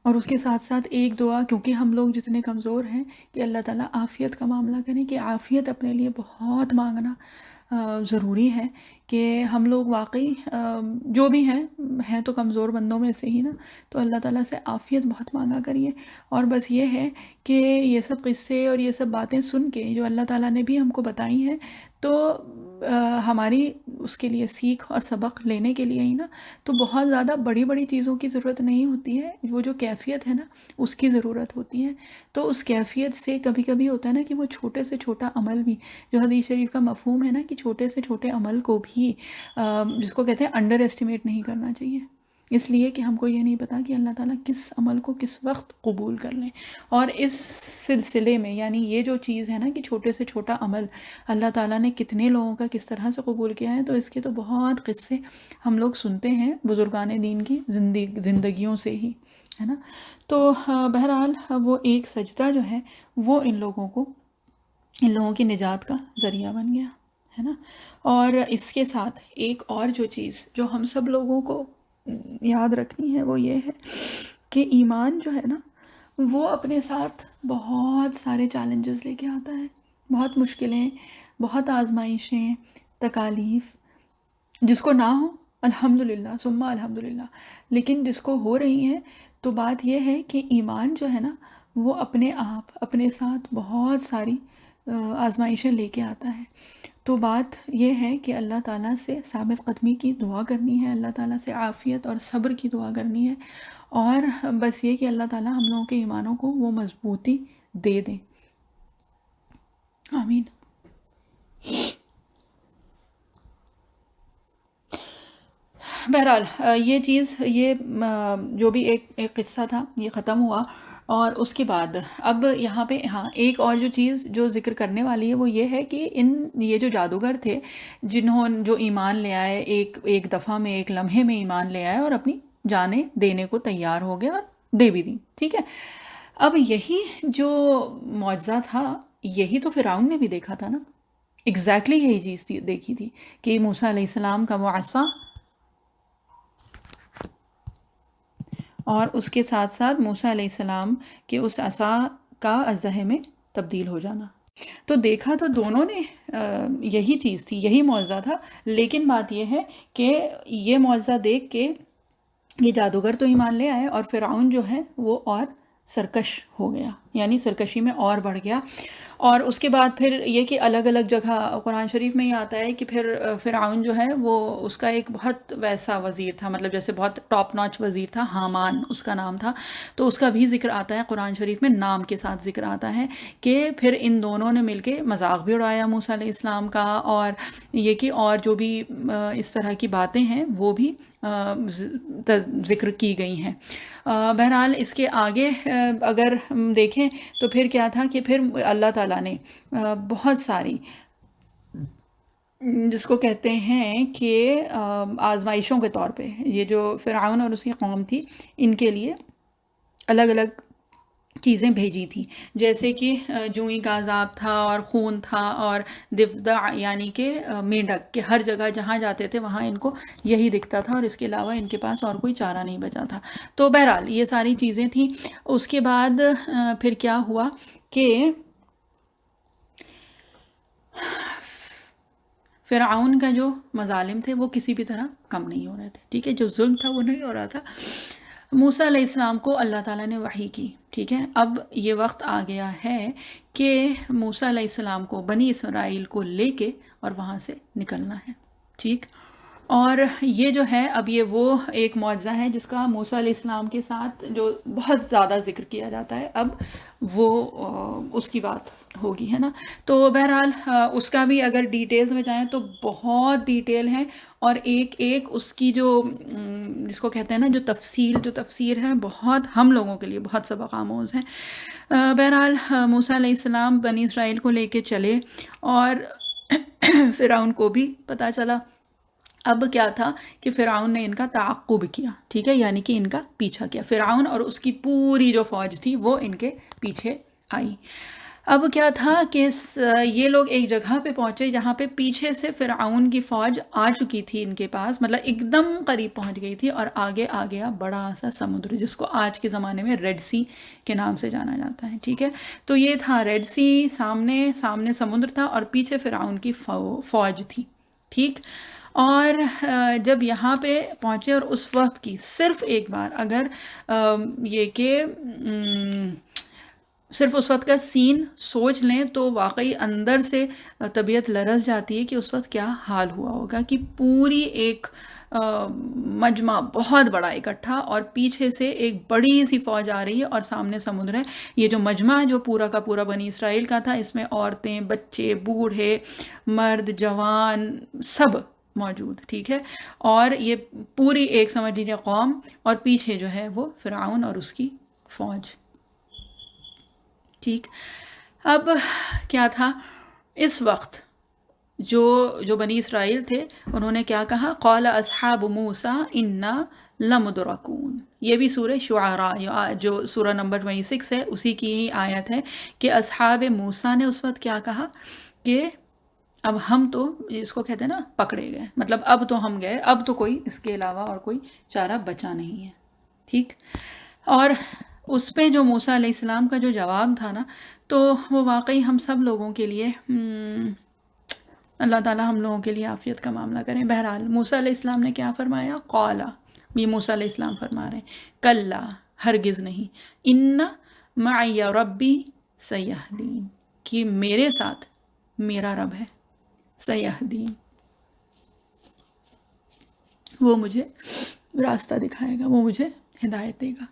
[SPEAKER 1] اور اس کے ساتھ ساتھ ایک دعا، کیونکہ ہم لوگ جتنے کمزور ہیں، کہ اللہ تعالیٰ عافیت کا معاملہ کریں، کہ عافیت اپنے لیے بہت مانگنا ضروری ہے، کہ ہم لوگ واقعی جو بھی ہیں تو کمزور بندوں میں سے ہی نا، تو اللہ تعالیٰ سے عافیت بہت مانگا کریے۔ اور بس یہ ہے کہ یہ سب قصے اور یہ سب باتیں سن کے جو اللہ تعالیٰ نے بھی ہم کو بتائی ہیں، تو ہماری اس کے لیے سیکھ اور سبق لینے کے لیے ہی نا، تو بہت زیادہ بڑی بڑی چیزوں کی ضرورت نہیں ہوتی ہے، وہ جو کیفیت ہے نا اس کی ضرورت ہوتی ہے۔ تو اس کیفیت سے کبھی کبھی ہوتا ہے نا کہ وہ چھوٹے سے چھوٹا عمل بھی، جو حدیث شریف کا مفہوم ہے نا کہ چھوٹے سے چھوٹے عمل کو بھی جس کو کہتے ہیں انڈر ایسٹیمیٹ نہیں کرنا چاہیے، اس لیے کہ ہم کو یہ نہیں پتا کہ اللہ تعالیٰ کس عمل کو کس وقت قبول کر لیں۔ اور اس سلسلے میں یعنی یہ جو چیز ہے نا کہ چھوٹے سے چھوٹا عمل اللہ تعالیٰ نے کتنے لوگوں کا کس طرح سے قبول کیا ہے، تو اس کے تو بہت قصے ہم لوگ سنتے ہیں بزرگان دین کی زندگیوں سے ہی، ہے نا۔ تو بہرحال وہ ایک سجدہ جو ہے وہ ان لوگوں کی نجات کا ذریعہ بن گیا، ہے نا۔ اور اس کے ساتھ ایک اور جو چیز جو ہم سب لوگوں کو یاد رکھنی ہے وہ یہ ہے کہ ایمان جو ہے نا وہ اپنے ساتھ بہت سارے چیلنجز لے کے آتا ہے، بہت مشکلیں، بہت آزمائشیں، تکالیف، جس کو نہ ہو الحمدللہ ثم الحمدللہ، لیکن جس کو ہو رہی ہیں تو بات یہ ہے کہ ایمان جو ہے نا وہ اپنے آپ اپنے ساتھ بہت ساری آزمائشیں لے کے آتا ہے۔ تو بات یہ ہے کہ اللہ تعالیٰ سے ثابت قدمی کی دعا کرنی ہے، اللہ تعالیٰ سے عافیت اور صبر کی دعا کرنی ہے، اور بس یہ کہ اللہ تعالیٰ ہم لوگوں کے ایمانوں کو وہ مضبوطی دے دیں، آمین۔ بہرحال یہ چیز، یہ جو بھی ایک قصہ تھا یہ ختم ہوا، اور اس کے بعد اب یہاں پہ ایک اور جو چیز جو ذکر کرنے والی ہے وہ یہ ہے کہ یہ جو جادوگر تھے جو ایمان لے آئے، ایک دفعہ میں، ایک لمحے میں ایمان لے آئے اور اپنی جانیں دینے کو تیار ہو گئے اور دے بھی دی، ٹھیک ہے۔ اب یہی جو معجزہ تھا یہی تو فرعون نے بھی دیکھا تھا نا، ایگزیکٹلی یہی چیز دیکھی تھی کہ موسیٰ علیہ السلام کا وہ عصا اور اس کے ساتھ ساتھ موسیٰ علیہ السلام کے اس عصا کا اژدہے میں تبدیل ہو جانا، تو دیکھا تو دونوں نے یہی چیز تھی، یہی معجزہ تھا، لیکن بات یہ ہے کہ یہ معجزہ دیکھ کے یہ جادوگر تو ایمان لے آئے، اور فرعون جو ہے وہ اور سرکش ہو گیا، یعنی سرکشی میں اور بڑھ گیا۔ اور اس کے بعد پھر یہ کہ الگ الگ جگہ قرآن شریف میں یہ آتا ہے کہ پھر فرعون جو ہے وہ اس کا ایک بہت ویسا وزیر تھا، مطلب جیسے بہت ٹاپ ناچ وزیر تھا، حامان اس کا نام تھا، تو اس کا بھی ذکر آتا ہے قرآن شریف میں، نام کے ساتھ ذکر آتا ہے کہ پھر ان دونوں نے مل کے مذاق بھی اڑایا موسیٰ علیہ السلام کا، اور یہ کہ اور جو بھی اس طرح کی باتیں ہیں وہ بھی ذکر کی گئی ہیں۔ بہرحال اس کے آگے اگر دیکھیں تو پھر کیا تھا کہ پھر اللہ تعالیٰ نے بہت ساری جس کو کہتے ہیں کہ آزمائشوں کے طور پہ یہ جو فرعون اور اس کی قوم تھی ان کے لیے الگ الگ چیزیں بھیجی تھیں، جیسے کہ جوئیں کا عذاب تھا، اور خون تھا، اور ضفدع یعنی کہ مینڈک، کہ ہر جگہ جہاں جاتے تھے وہاں ان کو یہی دکھتا تھا، اور اس کے علاوہ ان کے پاس اور کوئی چارہ نہیں بچا تھا۔ تو بہرحال یہ ساری چیزیں تھیں۔ اس کے بعد پھر کیا ہوا کہ فرعون کا جو مظالم تھے وہ کسی بھی طرح کم نہیں ہو رہے تھے، ٹھیک ہے، جو ظلم تھا وہ نہیں ہو رہا تھا۔ موسیٰ علیہ السلام کو اللہ تعالیٰ نے وحی کی، ٹھیک ہے، اب یہ وقت آ گیا ہے کہ موسیٰ علیہ السلام کو بنی اسرائیل کو لے کے اور وہاں سے نکلنا ہے، ٹھیک۔ اور یہ جو ہے اب یہ وہ ایک معجزہ ہے جس کا موسیٰ علیہ السلام کے ساتھ جو بہت زیادہ ذکر کیا جاتا ہے، اب وہ اس کی بات ہوگی، ہے نا۔ تو بہرحال اس کا بھی اگر ڈیٹیلز میں جائیں تو بہت ڈیٹیل ہے، اور ایک ایک اس کی جو جس کو کہتے ہیں نا جو تفسیر ہے، بہت ہم لوگوں کے لیے بہت سبق آموز ہے۔ بہرحال موسیٰ علیہ السلام بنی اسرائیل کو لے کے چلے، اور فرعون کو بھی پتہ چلا۔ اب کیا تھا کہ فرعون نے ان کا تعقب کیا، ٹھیک ہے، یعنی کہ ان کا پیچھا کیا، فرعون اور اس کی پوری جو فوج تھی وہ ان کے پیچھے آئی۔ اب کیا تھا کہ یہ لوگ ایک جگہ پہ پہنچے جہاں پہ پیچھے سے فرعون کی فوج آ چکی تھی ان کے پاس، مطلب ایک دم قریب پہنچ گئی تھی، اور آگے آ گیا بڑا سا سمندر جس کو آج کے زمانے میں ریڈ سی کے نام سے جانا جاتا ہے، ٹھیک ہے۔ تو یہ تھا ریڈ سی، سامنے سمندر تھا اور پیچھے فرعون کی فوج تھی، ٹھیک۔ اور جب یہاں پہ پہنچے اور اس وقت کی صرف ایک بار اگر یہ کہ صرف اس وقت کا سین سوچ لیں تو واقعی اندر سے طبیعت لرز جاتی ہے کہ اس وقت کیا حال ہوا ہوگا، کہ پوری ایک مجمع بہت بڑا اکٹھا، اور پیچھے سے ایک بڑی سی فوج آ رہی ہے اور سامنے سمندر ہے۔ یہ جو مجمع جو پورا کا پورا بنی اسرائیل کا تھا، اس میں عورتیں، بچے، بوڑھے، مرد، جوان سب موجود، ٹھیک ہے، اور یہ پوری ایک سمجھ لیجیے قوم، اور پیچھے جو ہے وہ فرعون اور اس کی فوج، ٹھیک۔ اب کیا تھا اس وقت جو بنی اسرائیل تھے انہوں نے کیا کہا، قال اصحاب موسیٰ انا لمدرکون۔ یہ بھی سورہ شعراء جو سورہ نمبر 26 ہے اسی کی ہی آیت ہے کہ اصحاب موسیٰ نے اس وقت کیا کہا کہ اب ہم تو اس کو کہتے ہیں نا پکڑے گئے، مطلب اب تو ہم گئے، اب تو کوئی اس کے علاوہ اور کوئی چارہ بچا نہیں ہے، ٹھیک۔ اور اس پہ جو موسیٰ علیہ السلام کا جو جواب تھا نا، تو وہ واقعی ہم سب لوگوں کے لیے اللہ تعالیٰ ہم لوگوں کے لیے عافیت کا معاملہ کریں۔ بہرحال موسیٰ علیہ السلام نے کیا فرمایا، قالا، یہ موسیٰ علیہ السلام فرما رہے ہیں، کلا، ہرگز نہیں، ان معی ربی سیہدین، کہ میرے ساتھ میرا رب ہے، سیہدین، وہ مجھے راستہ دکھائے گا، وہ مجھے ہدایت دے گا۔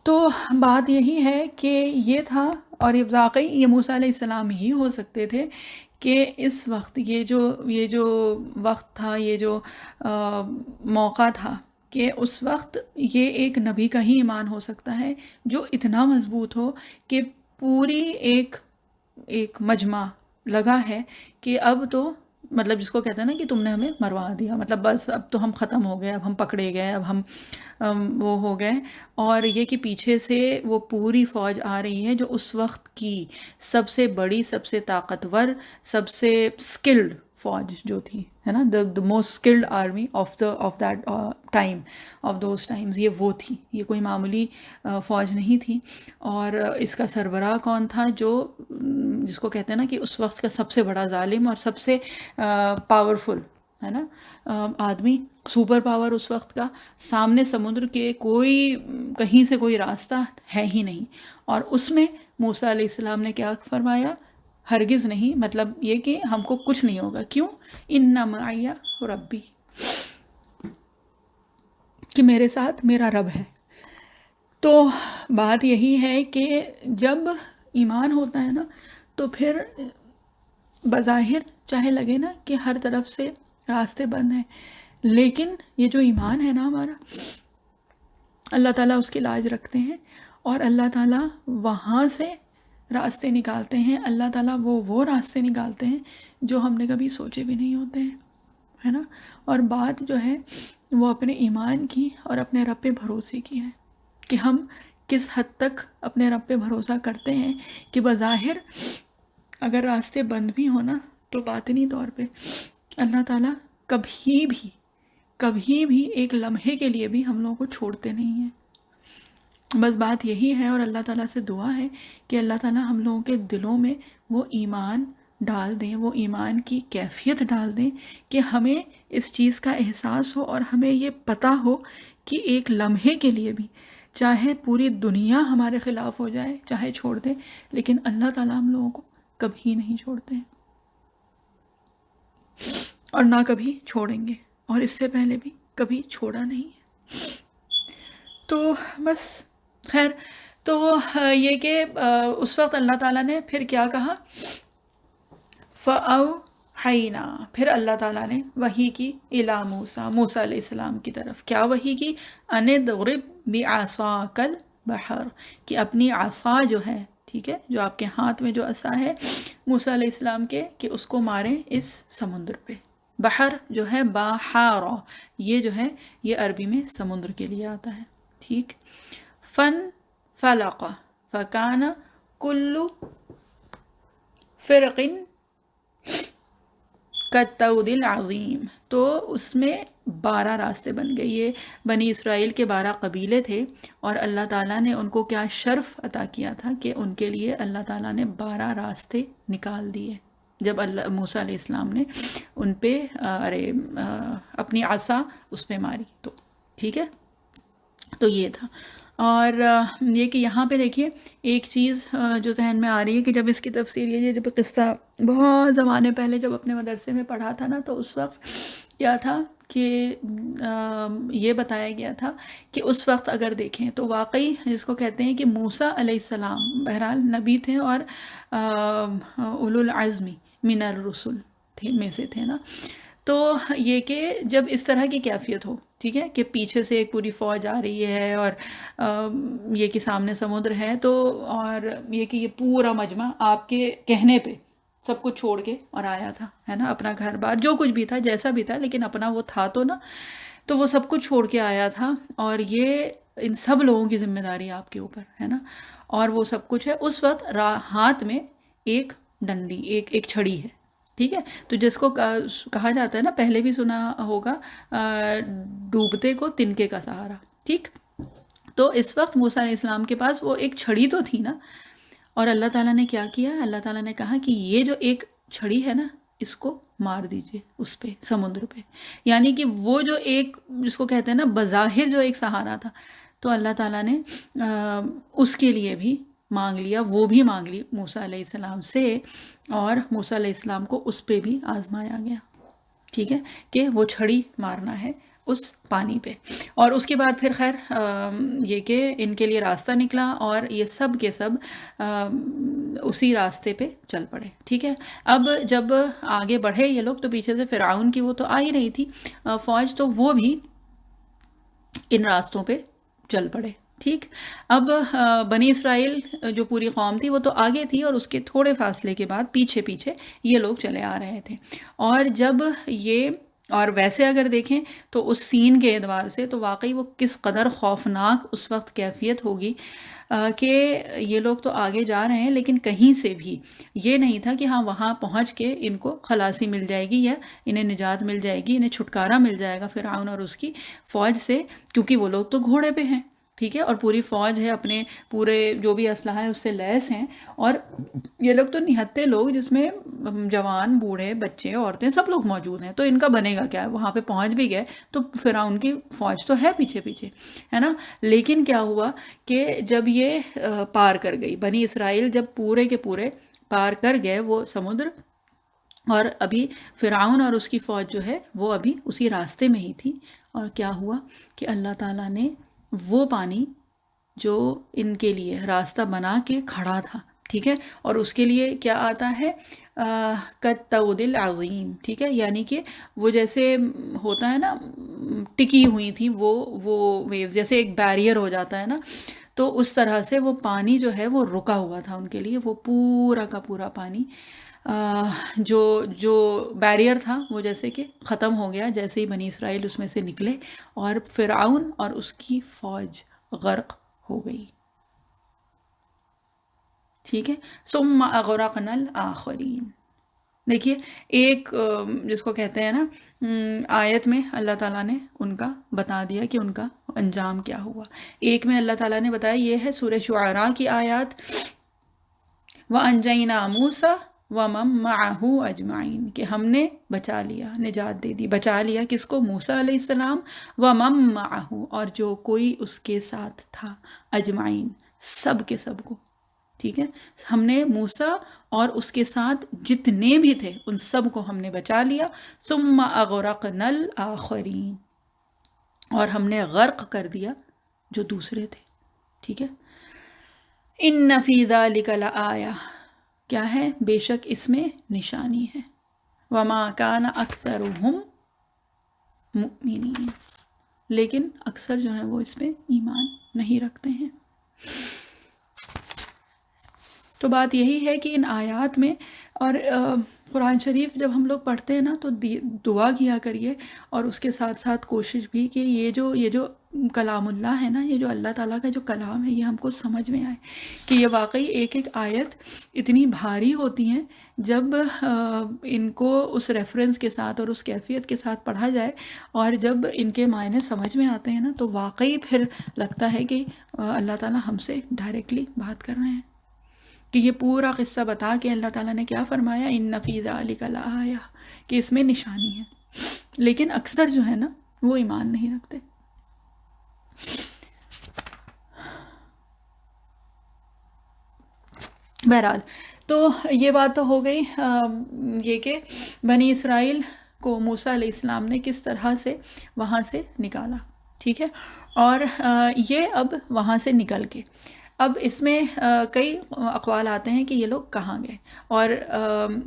[SPEAKER 1] تو بات یہی ہے کہ یہ تھا، اور یہ واقعی یہ موسیٰ علیہ السلام ہی ہو سکتے تھے کہ اس وقت یہ جو وقت تھا، یہ جو موقع تھا، کہ اس وقت یہ ایک نبی کا ہی ایمان ہو سکتا ہے جو اتنا مضبوط ہو کہ پوری ایک مجمع لگا ہے کہ اب تو مطلب جس کو کہتے ہیں نا کہ تم نے ہمیں مروا دیا، مطلب بس اب تو ہم ختم ہو گئے، اب ہم پکڑے گئے، اب ہم وہ ہو گئے، اور یہ کہ پیچھے سے وہ پوری فوج آ رہی ہے جو اس وقت کی سب سے بڑی، سب سے طاقتور، سب سے اسکلڈ فوج جو تھی، ہے نا، the most skilled army of that time of those times، یہ وہ تھی، یہ کوئی معمولی فوج نہیں تھی۔ اور اس کا سربراہ کون تھا، جس کو کہتے ہیں نا کہ اس وقت کا سب سے بڑا ظالم اور سب سے پاورفل، ہے نا، آدمی، سپر پاور اس وقت کا، سامنے سمندر کے کہیں سے کوئی راستہ ہے ہی نہیں، اور اس میں موسیٰ علیہ السلام نے کیا فرمایا، ہرگز نہیں، مطلب یہ کہ ہم کو کچھ نہیں ہوگا، کیوں، ان معی ربی، کہ میرے ساتھ میرا رب ہے۔ تو بات یہی ہے کہ جب ایمان ہوتا ہے نا تو پھر بظاہر چاہے لگے نا کہ ہر طرف سے راستے بند ہیں، لیکن یہ جو ایمان ہے نا ہمارا، اللہ تعالیٰ اس کی لاج رکھتے ہیں، اور اللہ تعالیٰ وہاں سے راستے نکالتے ہیں، اللہ تعالیٰ وہ راستے نکالتے ہیں جو ہم نے کبھی سوچے بھی نہیں ہوتے ہیں، ہے نا۔ اور بات جو ہے وہ اپنے ایمان کی اور اپنے رب پہ بھروسے کی ہے، کہ ہم کس حد تک اپنے رب پہ بھروسہ کرتے ہیں کہ بظاہر اگر راستے بند بھی ہونا تو باطنی طور پہ اللہ تعالیٰ کبھی بھی ایک لمحے کے لیے بھی ہم لوگوں کو چھوڑتے نہیں ہیں۔ بس بات یہی ہے، اور اللہ تعالیٰ سے دعا ہے کہ اللہ تعالیٰ ہم لوگوں کے دلوں میں وہ ایمان ڈال دیں، وہ ایمان کی کیفیت ڈال دیں کہ ہمیں اس چیز کا احساس ہو اور ہمیں یہ پتہ ہو کہ ایک لمحے کے لیے بھی، چاہے پوری دنیا ہمارے خلاف ہو جائے، چاہے چھوڑ دے، لیکن اللہ تعالیٰ ہم لوگوں کو کبھی نہیں چھوڑتے ہیں اور نہ کبھی چھوڑیں گے، اور اس سے پہلے بھی کبھی چھوڑا نہیں ہے۔ تو بس خیر، تو یہ کہ اس وقت اللہ تعالیٰ نے پھر کیا کہا، فَأَوْحَيْنَا، پھر اللہ تعالیٰ نے وحی کی اِلیٰ موسیٰ، موسیٰ علیہ السلام کی طرف، کیا وحی کی، أَنِ اضْرِبْ بِعَصَاكَ الْبَحْرَ، کہ اپنی عصا جو ہے، ٹھیک ہے، جو آپ کے ہاتھ میں جو عصا ہے موسیٰ علیہ السلام کے، کہ اس کو ماریں اس سمندر پہ۔ بحر جو ہے بحارہ، یہ جو ہے یہ عربی میں سمندر کے لیے آتا ہے، ٹھیک۔ فن فلق فکان کل فرق کالطود العظیم، تو اس میں 12 راستے بن گئے۔ یہ بنی اسرائیل کے 12 قبیلے تھے، اور اللہ تعالیٰ نے ان کو کیا شرف عطا کیا تھا کہ ان کے لیے اللہ تعالیٰ نے 12 راستے نکال دیے جب موسیٰ علیہ السلام نے ان پہ اپنی عصا اس پہ ماری، تو ٹھیک ہے، تو یہ تھا۔ اور یہ کہ یہاں پہ دیکھیے ایک چیز جو ذہن میں آ رہی ہے کہ جب اس کی تفسیر، یہ جب قصہ بہت زمانے پہلے جب اپنے مدرسے میں پڑھا تھا نا، تو اس وقت کیا تھا کہ یہ بتایا گیا تھا کہ اس وقت اگر دیکھیں تو واقعی جس کو کہتے ہیں کہ موسیٰ علیہ السلام بہرحال نبی تھے اور اولو العزم من الرسل میں سے تھے نا، تو یہ کہ جب اس طرح کی کیفیت ہو، ٹھیک ہے، کہ پیچھے سے ایک پوری فوج آ رہی ہے اور یہ کہ سامنے سمندر ہے، تو اور یہ کہ یہ پورا مجمع آپ کے کہنے پہ سب کچھ چھوڑ کے اور آیا تھا، ہے نا، اپنا گھر بار جو کچھ بھی تھا جیسا بھی تھا، لیکن اپنا وہ تھا تو نا، تو وہ سب کچھ چھوڑ کے آیا تھا، اور یہ ان سب لوگوں کی ذمہ داری آپ کے اوپر ہے نا، اور وہ سب کچھ ہے۔ اس وقت ہاتھ میں ایک ڈنڈی، ایک چھڑی ہے، ٹھیک ہے، تو جس کو کہا جاتا ہے نا، پہلے بھی سنا ہوگا، ڈوبتے کو تنکے کا سہارا، ٹھیک۔ تو اس وقت موسیٰ علیہ السلام کے پاس وہ ایک چھڑی تو تھی نا، اور اللہ تعالیٰ نے کیا کیا، اللہ تعالیٰ نے کہا کہ یہ جو ایک چھڑی ہے نا، اس کو مار دیجئے اس پہ، سمندر پہ، یعنی کہ وہ جو ایک جس کو کہتے ہیں نا بظاہر جو ایک سہارا تھا، تو اللہ تعالیٰ نے اس کے لیے بھی مانگ لیا، وہ بھی مانگ لی موسیٰ علیہ السلام سے، اور موسیٰ علیہ السلام کو اس پہ بھی آزمایا گیا، ٹھیک ہے، کہ وہ چھڑی مارنا ہے اس پانی پہ۔ اور اس کے بعد پھر خیر یہ کہ ان کے لیے راستہ نکلا، اور یہ سب کے سب اسی راستے پہ چل پڑے، ٹھیک ہے۔ اب جب آگے بڑھے یہ لوگ، تو پیچھے سے فرعون کی وہ تو آ ہی رہی تھی فوج، تو وہ بھی ان راستوں پہ چل پڑے، ٹھیک۔ اب بنی اسرائیل جو پوری قوم تھی وہ تو آگے تھی، اور اس کے تھوڑے فاصلے کے بعد پیچھے پیچھے یہ لوگ چلے آ رہے تھے، اور جب یہ، اور ویسے اگر دیکھیں تو اس سین کے اعتبار سے تو واقعی وہ کس قدر خوفناک اس وقت کیفیت ہوگی کہ یہ لوگ تو آگے جا رہے ہیں، لیکن کہیں سے بھی یہ نہیں تھا کہ ہاں وہاں پہنچ کے ان کو خلاصی مل جائے گی، یا انہیں نجات مل جائے گی، انہیں چھٹکارا مل جائے گا فرعون اور اس کی فوج سے، کیونکہ وہ لوگ تو گھوڑے پہ ہیں، ٹھیک ہے، اور پوری فوج ہے، اپنے پورے جو بھی اسلحہ ہے اس سے لیس ہیں، اور یہ لوگ تو نہتے لوگ جس میں جوان، بوڑھے، بچے، عورتیں سب لوگ موجود ہیں، تو ان کا بنے گا کیا ہے، وہاں پہ پہنچ بھی گئے تو فرعون کی فوج تو ہے پیچھے پیچھے، ہے نا۔ لیکن کیا ہوا کہ جب یہ پار کر گئی، بنی اسرائیل جب پورے کے پورے پار کر گئے وہ سمندر، اور ابھی فرعون اور اس کی فوج جو ہے وہ ابھی اسی راستے میں ہی تھی، اور کیا ہوا کہ اللہ تعالیٰ نے وہ پانی جو ان کے لیے راستہ بنا کے کھڑا تھا، ٹھیک ہے، اور اس کے لیے کیا آتا ہے، کالطود العظیم، ٹھیک ہے، یعنی کہ وہ جیسے ہوتا ہے نا ٹکی ہوئی تھی وہ ویوز، جیسے ایک بیریئر ہو جاتا ہے نا، تو اس طرح سے وہ پانی جو ہے وہ رکا ہوا تھا ان کے لیے، وہ پورا کا پورا پانی جو بیریئر تھا وہ جیسے کہ ختم ہو گیا، جیسے ہی بنی اسرائیل اس میں سے نکلے، اور فرعون اور اس کی فوج غرق ہو گئی، ٹھیک ہے۔ ثم اغرقنا الآخرین، دیکھیے ایک جس کو کہتے ہیں نا آیت میں اللہ تعالیٰ نے ان کا بتا دیا کہ ان کا انجام کیا ہوا، ایک میں اللہ تعالیٰ نے بتایا، یہ ہے سورہ شعراء کی آیات، وَأَنْجَيْنَا مُوسَىٰ وَمَن مَّعَهُ اجمعین، کہ ہم نے بچا لیا، نجات دے دی، بچا لیا کس کو؟ موسیٰ علیہ السلام، وَمَن مَّعَهُ، اور جو کوئی اس کے ساتھ تھا، اجمعین، سب کے سب کو، ٹھیک ہے، ہم نے موسیٰ اور اس کے ساتھ جتنے بھی تھے ان سب کو ہم نے بچا لیا، ثم اغرقنا الآخرین، اور ہم نے غرق کر دیا جو دوسرے تھے، ٹھیک ہے۔ ان فی ذلک لآیہ، کیا ہے؟ بے شک اس میں نشانی ہے، وما کان اکثرهم مؤمنین، لیکن اکثر جو ہیں وہ اس میں ایمان نہیں رکھتے ہیں۔ تو بات یہی ہے کہ ان آیات میں، اور قرآن شریف جب ہم لوگ پڑھتے ہیں نا تو دعا کیا کریے، اور اس کے ساتھ ساتھ کوشش بھی کہ یہ جو کلام اللہ ہے نا، یہ جو اللہ تعالیٰ کا جو کلام ہے، یہ ہم کو سمجھ میں آئے کہ یہ واقعی ایک ایک آیت اتنی بھاری ہوتی ہیں جب ان کو اس ریفرنس کے ساتھ اور اس کیفیت کے ساتھ پڑھا جائے، اور جب ان کے معنی سمجھ میں آتے ہیں نا تو واقعی پھر لگتا ہے کہ اللہ تعالیٰ ہم سے ڈائریکٹلی بات کر رہے ہیں، کہ یہ پورا قصہ بتا کے اللہ تعالیٰ نے کیا فرمایا، ان فی ذلک لآیہ، کہ اس میں نشانی ہے، لیکن اکثر جو ہے نا وہ ایمان نہیں رکھتے۔ بہرحال تو یہ بات تو ہو گئی، یہ کہ بنی اسرائیل کو موسیٰ علیہ السلام نے کس طرح سے وہاں سے نکالا، ٹھیک ہے، اور یہ اب وہاں سے نکل کے، اب اس میں کئی اقوال آتے ہیں کہ یہ لوگ کہاں گئے، اور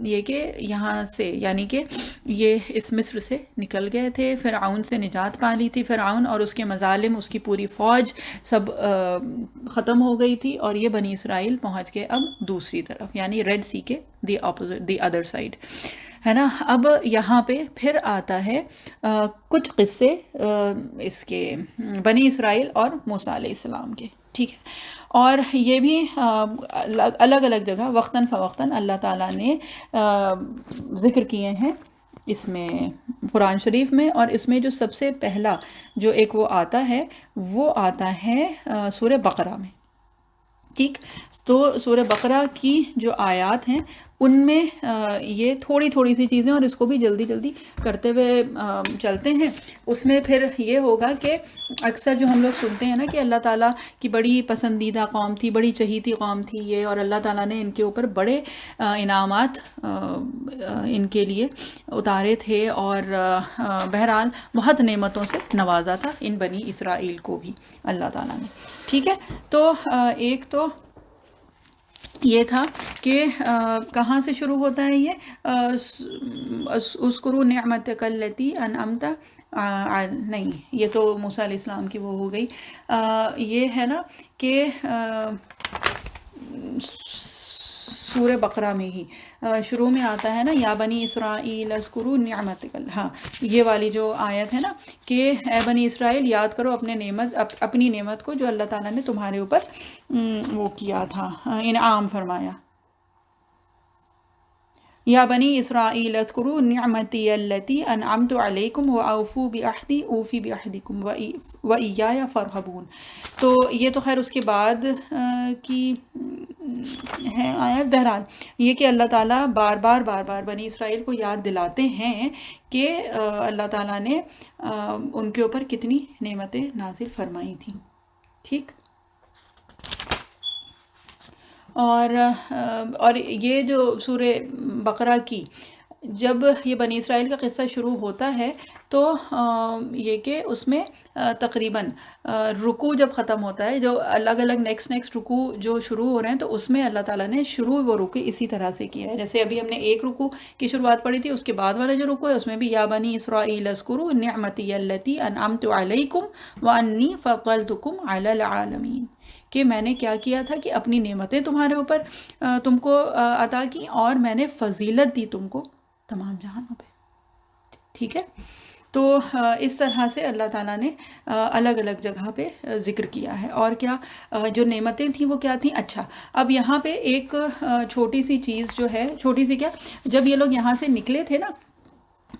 [SPEAKER 1] یہ کہ یہاں سے یعنی کہ یہ اس مصر سے نکل گئے تھے، فرعون سے نجات پا لی تھی، فرعون اور اس کے مظالم، اس کی پوری فوج سب ختم ہو گئی تھی، اور یہ بنی اسرائیل پہنچ گئے اب دوسری طرف، یعنی ریڈ سی کے دی ادر سائڈ، ہے نا۔ اب یہاں پہ پھر آتا ہے کچھ قصے اس کے بنی اسرائیل اور موسیٰ علیہ السلام کے، ٹھیک ہے، اور یہ بھی الگ الگ جگہ وقتاً فوقتاً اللہ تعالیٰ نے ذکر کیے ہیں اس میں قرآن شریف میں، اور اس میں جو سب سے پہلا جو ایک وہ آتا ہے سورہ بقرہ میں، ٹھیک۔ تو سورہ بقرہ کی جو آیات ہیں ان میں یہ تھوڑی تھوڑی سی چیزیں، اور اس کو بھی جلدی جلدی کرتے ہوئے چلتے ہیں، اس میں پھر یہ ہوگا کہ اکثر جو ہم لوگ سنتے ہیں نا کہ اللہ تعالیٰ کی بڑی پسندیدہ قوم تھی، بڑی چہیتی قوم تھی یہ، اور اللہ تعالیٰ نے ان کے اوپر بڑے انعامات ان کے لیے اتارے تھے، اور بہرحال بہت نعمتوں سے نوازا تھا ان بنی اسرائیل کو بھی اللہ تعالیٰ نے، ٹھیک ہے۔ تو ایک تو یہ تھا کہ کہاں سے شروع ہوتا ہے یہ، اذکروا نعمتک التی انعمت، نہیں یہ تو موسیٰ علیہ السلام کی وہ ہو گئی، یہ ہے نا کہ سورہ بقرہ میں ہی شروع میں آتا ہے نا، یا بنی اسرائیل اذکروا نعمتک، ہاں یہ والی جو آیت ہے نا کہ اے بنی اسرائیل یاد کرو اپنی نعمت کو جو اللہ تعالیٰ نے تمہارے اوپر وہ کیا تھا، انعام فرمایا، یا بنی اسرائیل اذکروا نعمتی التی انعمت علیکم واوفوا بعہدی اوفی بعہدکم وایای فارہبون۔ تو یہ تو خیر اس کے بعد کی ہے آیت، بہرحال یہ کہ اللہ تعالیٰ بار بار بنی اسرائیل کو یاد دلاتے ہیں کہ اللہ تعالیٰ نے ان کے اوپر کتنی نعمتیں نازل فرمائی تھیں، ٹھیک۔ اور یہ جو سورہ بقرہ کی جب یہ بنی اسرائیل کا قصہ شروع ہوتا ہے تو یہ کہ اس میں تقریباً رکوع جب ختم ہوتا ہے، جو الگ الگ نیکسٹ رکوع جو شروع ہو رہے ہیں، تو اس میں اللہ تعالیٰ نے شروع وہ رکوع اسی طرح سے کیا ہے، جیسے ابھی ہم نے ایک رکوع کی شروعات پڑھی تھی، اس کے بعد والا جو رکوع ہے اس میں بھی یا بنی اسرائیل اذکروا نعمتی التی انعمت علیکم وانی فضلتکم علی العالمین، کہ میں نے کیا کیا تھا کہ اپنی نعمتیں تمہارے اوپر تم کو عطا کی، اور میں نے فضیلت دی تم کو تمام جہانوں پہ، ٹھیک ہے۔ تو اس طرح سے اللہ تعالیٰ نے الگ الگ جگہ پہ ذکر کیا ہے، اور کیا جو نعمتیں تھیں وہ کیا تھیں۔ اچھا، اب یہاں پہ ایک چھوٹی سی چیز جو ہے، چھوٹی سی کیا، جب یہ لوگ یہاں سے نکلے تھے نا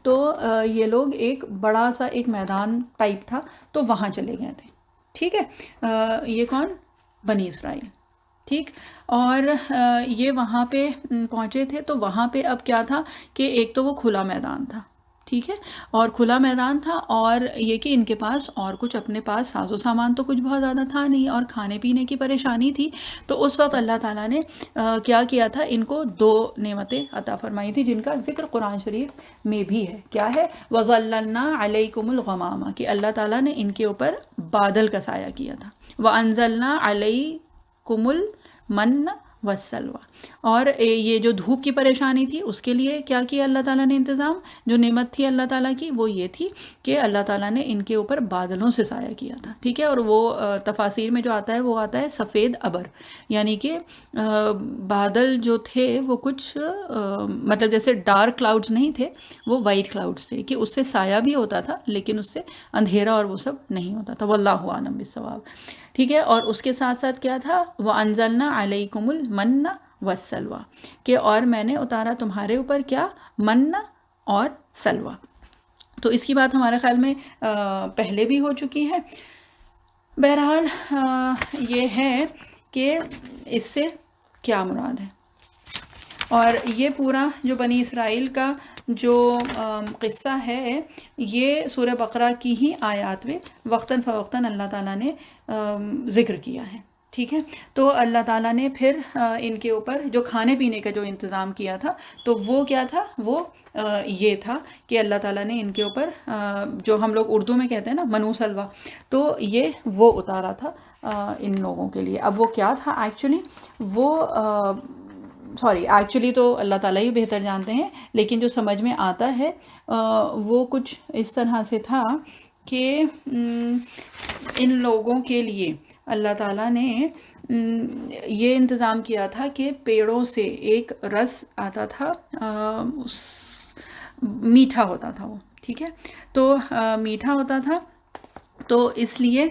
[SPEAKER 1] تو یہ لوگ ایک بڑا سا ایک میدان ٹائپ تھا، تو وہاں چلے گئے تھے، ٹھیک ہے۔ یہ کون؟ بنی اسرائیل، ٹھیک. اور یہ وہاں پہ پہنچے تھے تو وہاں پہ اب کیا تھا کہ ایک تو وہ کھلا میدان تھا، ٹھیک ہے، اور کھلا میدان تھا، اور یہ کہ ان کے پاس اور کچھ اپنے پاس ساز و سامان تو کچھ بہت زیادہ تھا نہیں، اور کھانے پینے کی پریشانی تھی. تو اس وقت اللہ تعالیٰ نے کیا کیا تھا، ان کو 2 نعمتیں عطا فرمائی تھی جن کا ذکر قرآن شریف میں بھی ہے. کیا ہے؟ وَظَلَّلْنَا عَلَيْكُمُ الْغَمَامَ، کہ اللہ تعالیٰ نے ان کے اوپر بادل کا سایہ کیا تھا. وَأَنزَلْنَا عَلَيْكُمُ الْمَنَّ وَالسَّلْوَىٰ، اور یہ جو دھوپ کی پریشانی تھی اس کے لیے کیا کیا اللہ تعالیٰ نے انتظام، جو نعمت تھی اللہ تعالیٰ کی وہ یہ تھی کہ اللہ تعالیٰ نے ان کے اوپر بادلوں سے سایہ کیا تھا. ٹھیک ہے، اور وہ تفاسیر میں جو آتا ہے وہ آتا ہے سفید ابر، یعنی کہ بادل جو تھے وہ کچھ مطلب جیسے ڈارک کلاؤڈز نہیں تھے، وہ وائٹ کلاؤڈز تھے، کہ اس سے سایہ بھی ہوتا تھا لیکن اس سے اندھیرا اور وہ سب نہیں ہوتا تھا. واللہ اعلم بالصواب. ٹھیک ہے، اور اس کے ساتھ ساتھ کیا تھا، وَأَنزَلْنَا عَلَيْكُمُ الْمَنَّ وَالسَّلْوَىٰ، کہ اور میں نے اتارا تمہارے اوپر کیا، من اور سلوہ. تو اس کی بات ہمارے خیال میں پہلے بھی ہو چکی ہے. بہرحال یہ ہے کہ اس سے کیا مراد ہے، اور یہ پورا جو بنی اسرائیل کا جو قصہ ہے یہ سورہ بقرہ کی ہی آیات میں وقتاً فوقتاً اللہ تعالیٰ نے ذکر کیا ہے. ٹھیک ہے، تو اللہ تعالیٰ نے پھر ان کے اوپر جو کھانے پینے کا جو انتظام کیا تھا تو وہ کیا تھا، وہ یہ تھا کہ اللہ تعالیٰ نے ان کے اوپر جو ہم لوگ اردو میں کہتے ہیں نا منو سلوا، تو یہ وہ اتارا تھا ان لوگوں کے لیے. اب وہ کیا تھا ایکچولی، وہ ایکچولی تو اللہ تعالیٰ ہی بہتر جانتے ہیں، لیکن جو سمجھ میں آتا ہے وہ کچھ اس طرح سے تھا کہ ان لوگوں کے لیے اللہ تعالیٰ نے یہ انتظام کیا تھا کہ پیڑوں سے ایک رس آتا تھا، میٹھا ہوتا تھا وہ. ٹھیک ہے، تو میٹھا ہوتا تھا، تو اس لیے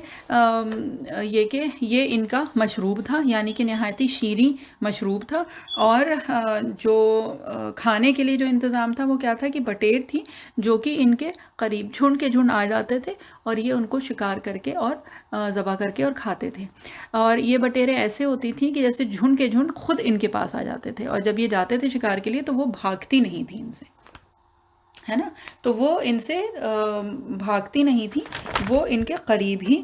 [SPEAKER 1] یہ کہ یہ ان کا مشروب تھا، یعنی کہ نہایتی شیریں مشروب تھا. اور جو کھانے کے لیے جو انتظام تھا وہ کیا تھا کہ بٹیر تھی جو کہ ان کے قریب جھنڈ کے جھنڈ آ جاتے تھے، اور یہ ان کو شکار کر کے اور ذبح کر کے اور کھاتے تھے. اور یہ بٹیریں ایسے ہوتی تھیں کہ جیسے جھنڈ کے جھنڈ خود ان کے پاس آ جاتے تھے، اور جب یہ جاتے تھے شکار کے لیے تو وہ بھاگتی نہیں تھی ان سے، ہے نا، تو وہ ان سے بھاگتی نہیں تھی، وہ ان کے قریب ہی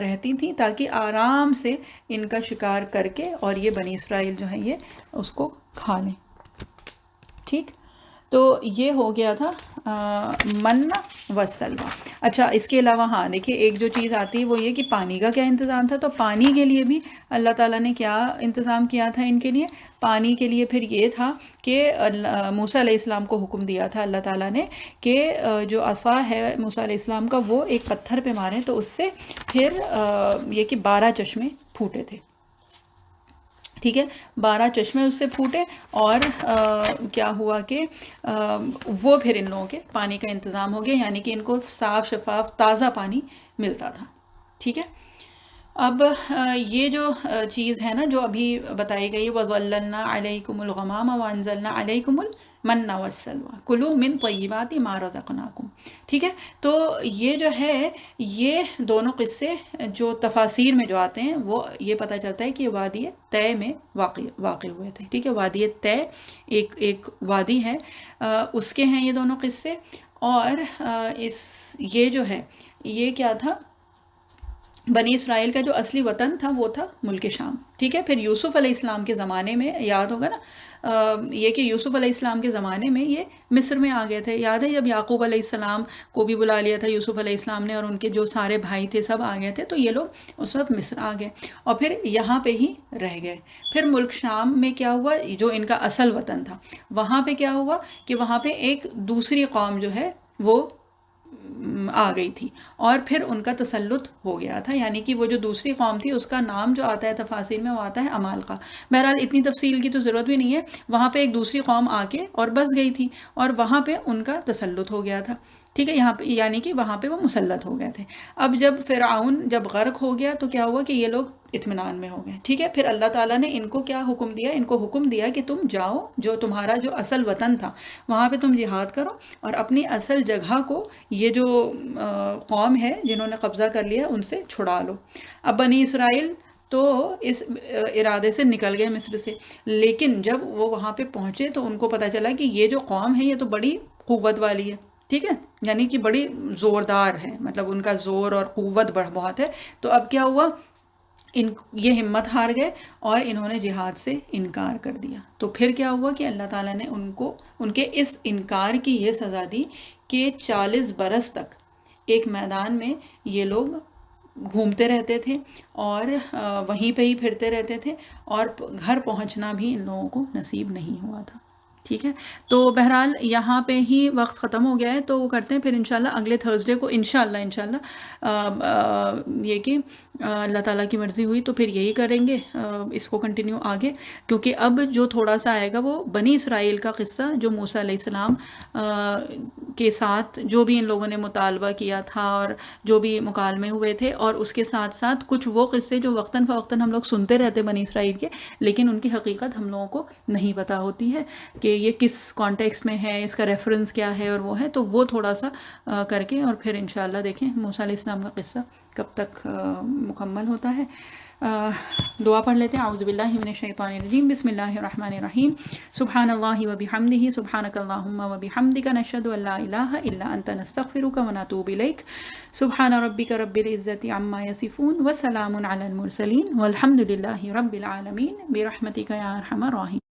[SPEAKER 1] رہتی تھیں تاکہ آرام سے ان کا شکار کر کے اور یہ بنی اسرائیل جو ہیں یہ اس کو کھا لیں. ٹھیک، تو یہ ہو گیا تھا من وسلویٰ. اچھا، اس کے علاوہ ہاں دیکھیے ایک جو چیز آتی ہے وہ یہ کہ پانی کا کیا انتظام تھا. تو پانی کے لیے بھی اللہ تعالیٰ نے کیا انتظام کیا تھا ان کے لیے. پانی کے لیے پھر یہ تھا کہ موسیٰ علیہ السلام کو حکم دیا تھا اللہ تعالیٰ نے کہ جو عصا ہے موسیٰ علیہ السلام کا وہ ایک پتھر پہ ماریں، تو اس سے پھر یہ کہ 12 چشمے پھوٹے تھے. ٹھیک ہے، 12 چشمے اس سے پھوٹے، اور کیا ہوا کہ وہ پھر ان لوگوں کے پانی کا انتظام ہو گیا، یعنی کہ ان کو صاف شفاف تازہ پانی ملتا تھا. ٹھیک ہے، اب یہ جو چیز ہے نا جو ابھی بتائی گئی، وَظَلَّلْنَا عَلَيْكُمُ الْغَمَامَ وَأَنزَلْنَا عَلَيْكُمُ الْمَنَّ وَالسَّلْوَىٰ كُلُوا مِن طَيِّبَاتِ مَا رَزَقْنَاكُمْ. ٹھیک ہے، تو یہ جو ہے یہ دونوں قصے جو تفاسیر میں جو آتے ہیں وہ یہ پتہ چلتا ہے کہ وادی طے میں واقع ہوئے تھے. ٹھیک ہے، وادی طے ایک وادی ہے، اس کے ہیں یہ دونوں قصے. اور یہ جو ہے یہ کیا تھا، بنی اسرائیل کا جو اصلی وطن تھا وہ تھا ملک شام. ٹھیک ہے، پھر یوسف علیہ السلام کے زمانے میں یاد ہوگا نا یہ کہ یوسف علیہ السلام کے زمانے میں یہ مصر میں آ گئے تھے. یاد ہے جب یعقوب علیہ السلام کو بھی بلا لیا تھا یوسف علیہ السلام نے، اور ان کے جو سارے بھائی تھے سب آ گئے تھے، تو یہ لوگ اس وقت مصر آ گئے اور پھر یہاں پہ ہی رہ گئے. پھر ملک شام میں کیا ہوا، جو ان کا اصل وطن تھا وہاں پہ کیا ہوا کہ وہاں پہ ایک دوسری قوم جو ہے وہ آ گئی تھی، اور پھر ان کا تسلط ہو گیا تھا. یعنی کہ وہ جو دوسری قوم تھی اس کا نام جو آتا ہے تفاسیر میں وہ آتا ہے عمالقہ. بہرحال اتنی تفصیل کی تو ضرورت بھی نہیں ہے. وہاں پہ ایک دوسری قوم آ کے اور بس گئی تھی، اور وہاں پہ ان کا تسلط ہو گیا تھا. ٹھیک ہے، یہاں پہ یعنی کہ وہاں پہ وہ مسلط ہو گئے تھے. اب جب فرعون جب غرق ہو گیا تو کیا ہوا کہ یہ لوگ اطمینان میں ہو گئے. ٹھیک ہے، پھر اللہ تعالیٰ نے ان کو کیا حکم دیا، ان کو حکم دیا کہ تم جاؤ، جو تمہارا جو اصل وطن تھا وہاں پہ تم جہاد کرو، اور اپنی اصل جگہ کو یہ جو قوم ہے جنہوں نے قبضہ کر لیا ان سے چھڑا لو. اب بنی اسرائیل تو اس ارادے سے نکل گئے مصر سے. لیکن جب وہ وہاں پہ پہنچے تو ان کو پتہ چلا کہ یہ جو قوم ہے یہ تو بڑی قوت والی ہے، ٹھیک ہے، یعنی کہ بڑی زوردار ہے، مطلب ان کا زور اور قوت بہت ہے. تو اب کیا ہوا، یہ ہمت ہار گئے اور انہوں نے جہاد سے انکار کر دیا. تو پھر کیا ہوا کہ اللہ تعالیٰ نے ان کے اس انکار کی یہ سزا دی کہ 40 برس تک ایک میدان میں یہ لوگ گھومتے رہتے تھے اور وہیں پہ ہی پھرتے رہتے تھے، اور گھر پہنچنا بھی ان لوگوں کو نصیب نہیں ہوا تھا. ٹھیک ہے، تو بہرحال یہاں پہ ہی وقت ختم ہو گیا ہے. تو وہ کرتے ہیں پھر انشاءاللہ اگلے تھرسڈے کو انشاءاللہ یہ کہ اللہ تعالیٰ کی مرضی ہوئی تو پھر یہی کریں گے اس کو کنٹینیو آگے، کیونکہ اب جو تھوڑا سا آئے گا وہ بنی اسرائیل کا قصہ، جو موسیٰ علیہ السلام کے ساتھ جو بھی ان لوگوں نے مطالبہ کیا تھا اور جو بھی مکالمے ہوئے تھے، اور اس کے ساتھ ساتھ کچھ وہ قصے جو وقتاً فوقتاً ہم لوگ سنتے رہتے بنی اسرائیل کے، لیکن ان کی حقیقت ہم لوگوں کو نہیں پتہ ہوتی ہے کہ یہ کس کانٹیکسٹ میں ہے، اس کا ریفرنس کیا ہے اور وہ ہے. تو وہ تھوڑا سا کر کے اور پھر انشاءاللہ دیکھیں موسیٰ علیہ السلام کا قصہ کب تک مکمل ہوتا ہے. دعا پڑھ لیتے ہیں. اعوذ باللہ من الشیطان الرجیم، بسم اللہ الرحمن الرحیم. سبحان اللہ و بحمدہ، سبحانک اللہم و بحمدک، نشہد ان لا الہ الا انت، نستغفرک و نتوب الیک. سبحان ربک رب العزۃ عما یصفون، وسلام علی المرسلین، والحمد للہ رب العالمین، برحمتک یا ارحم الراحمین.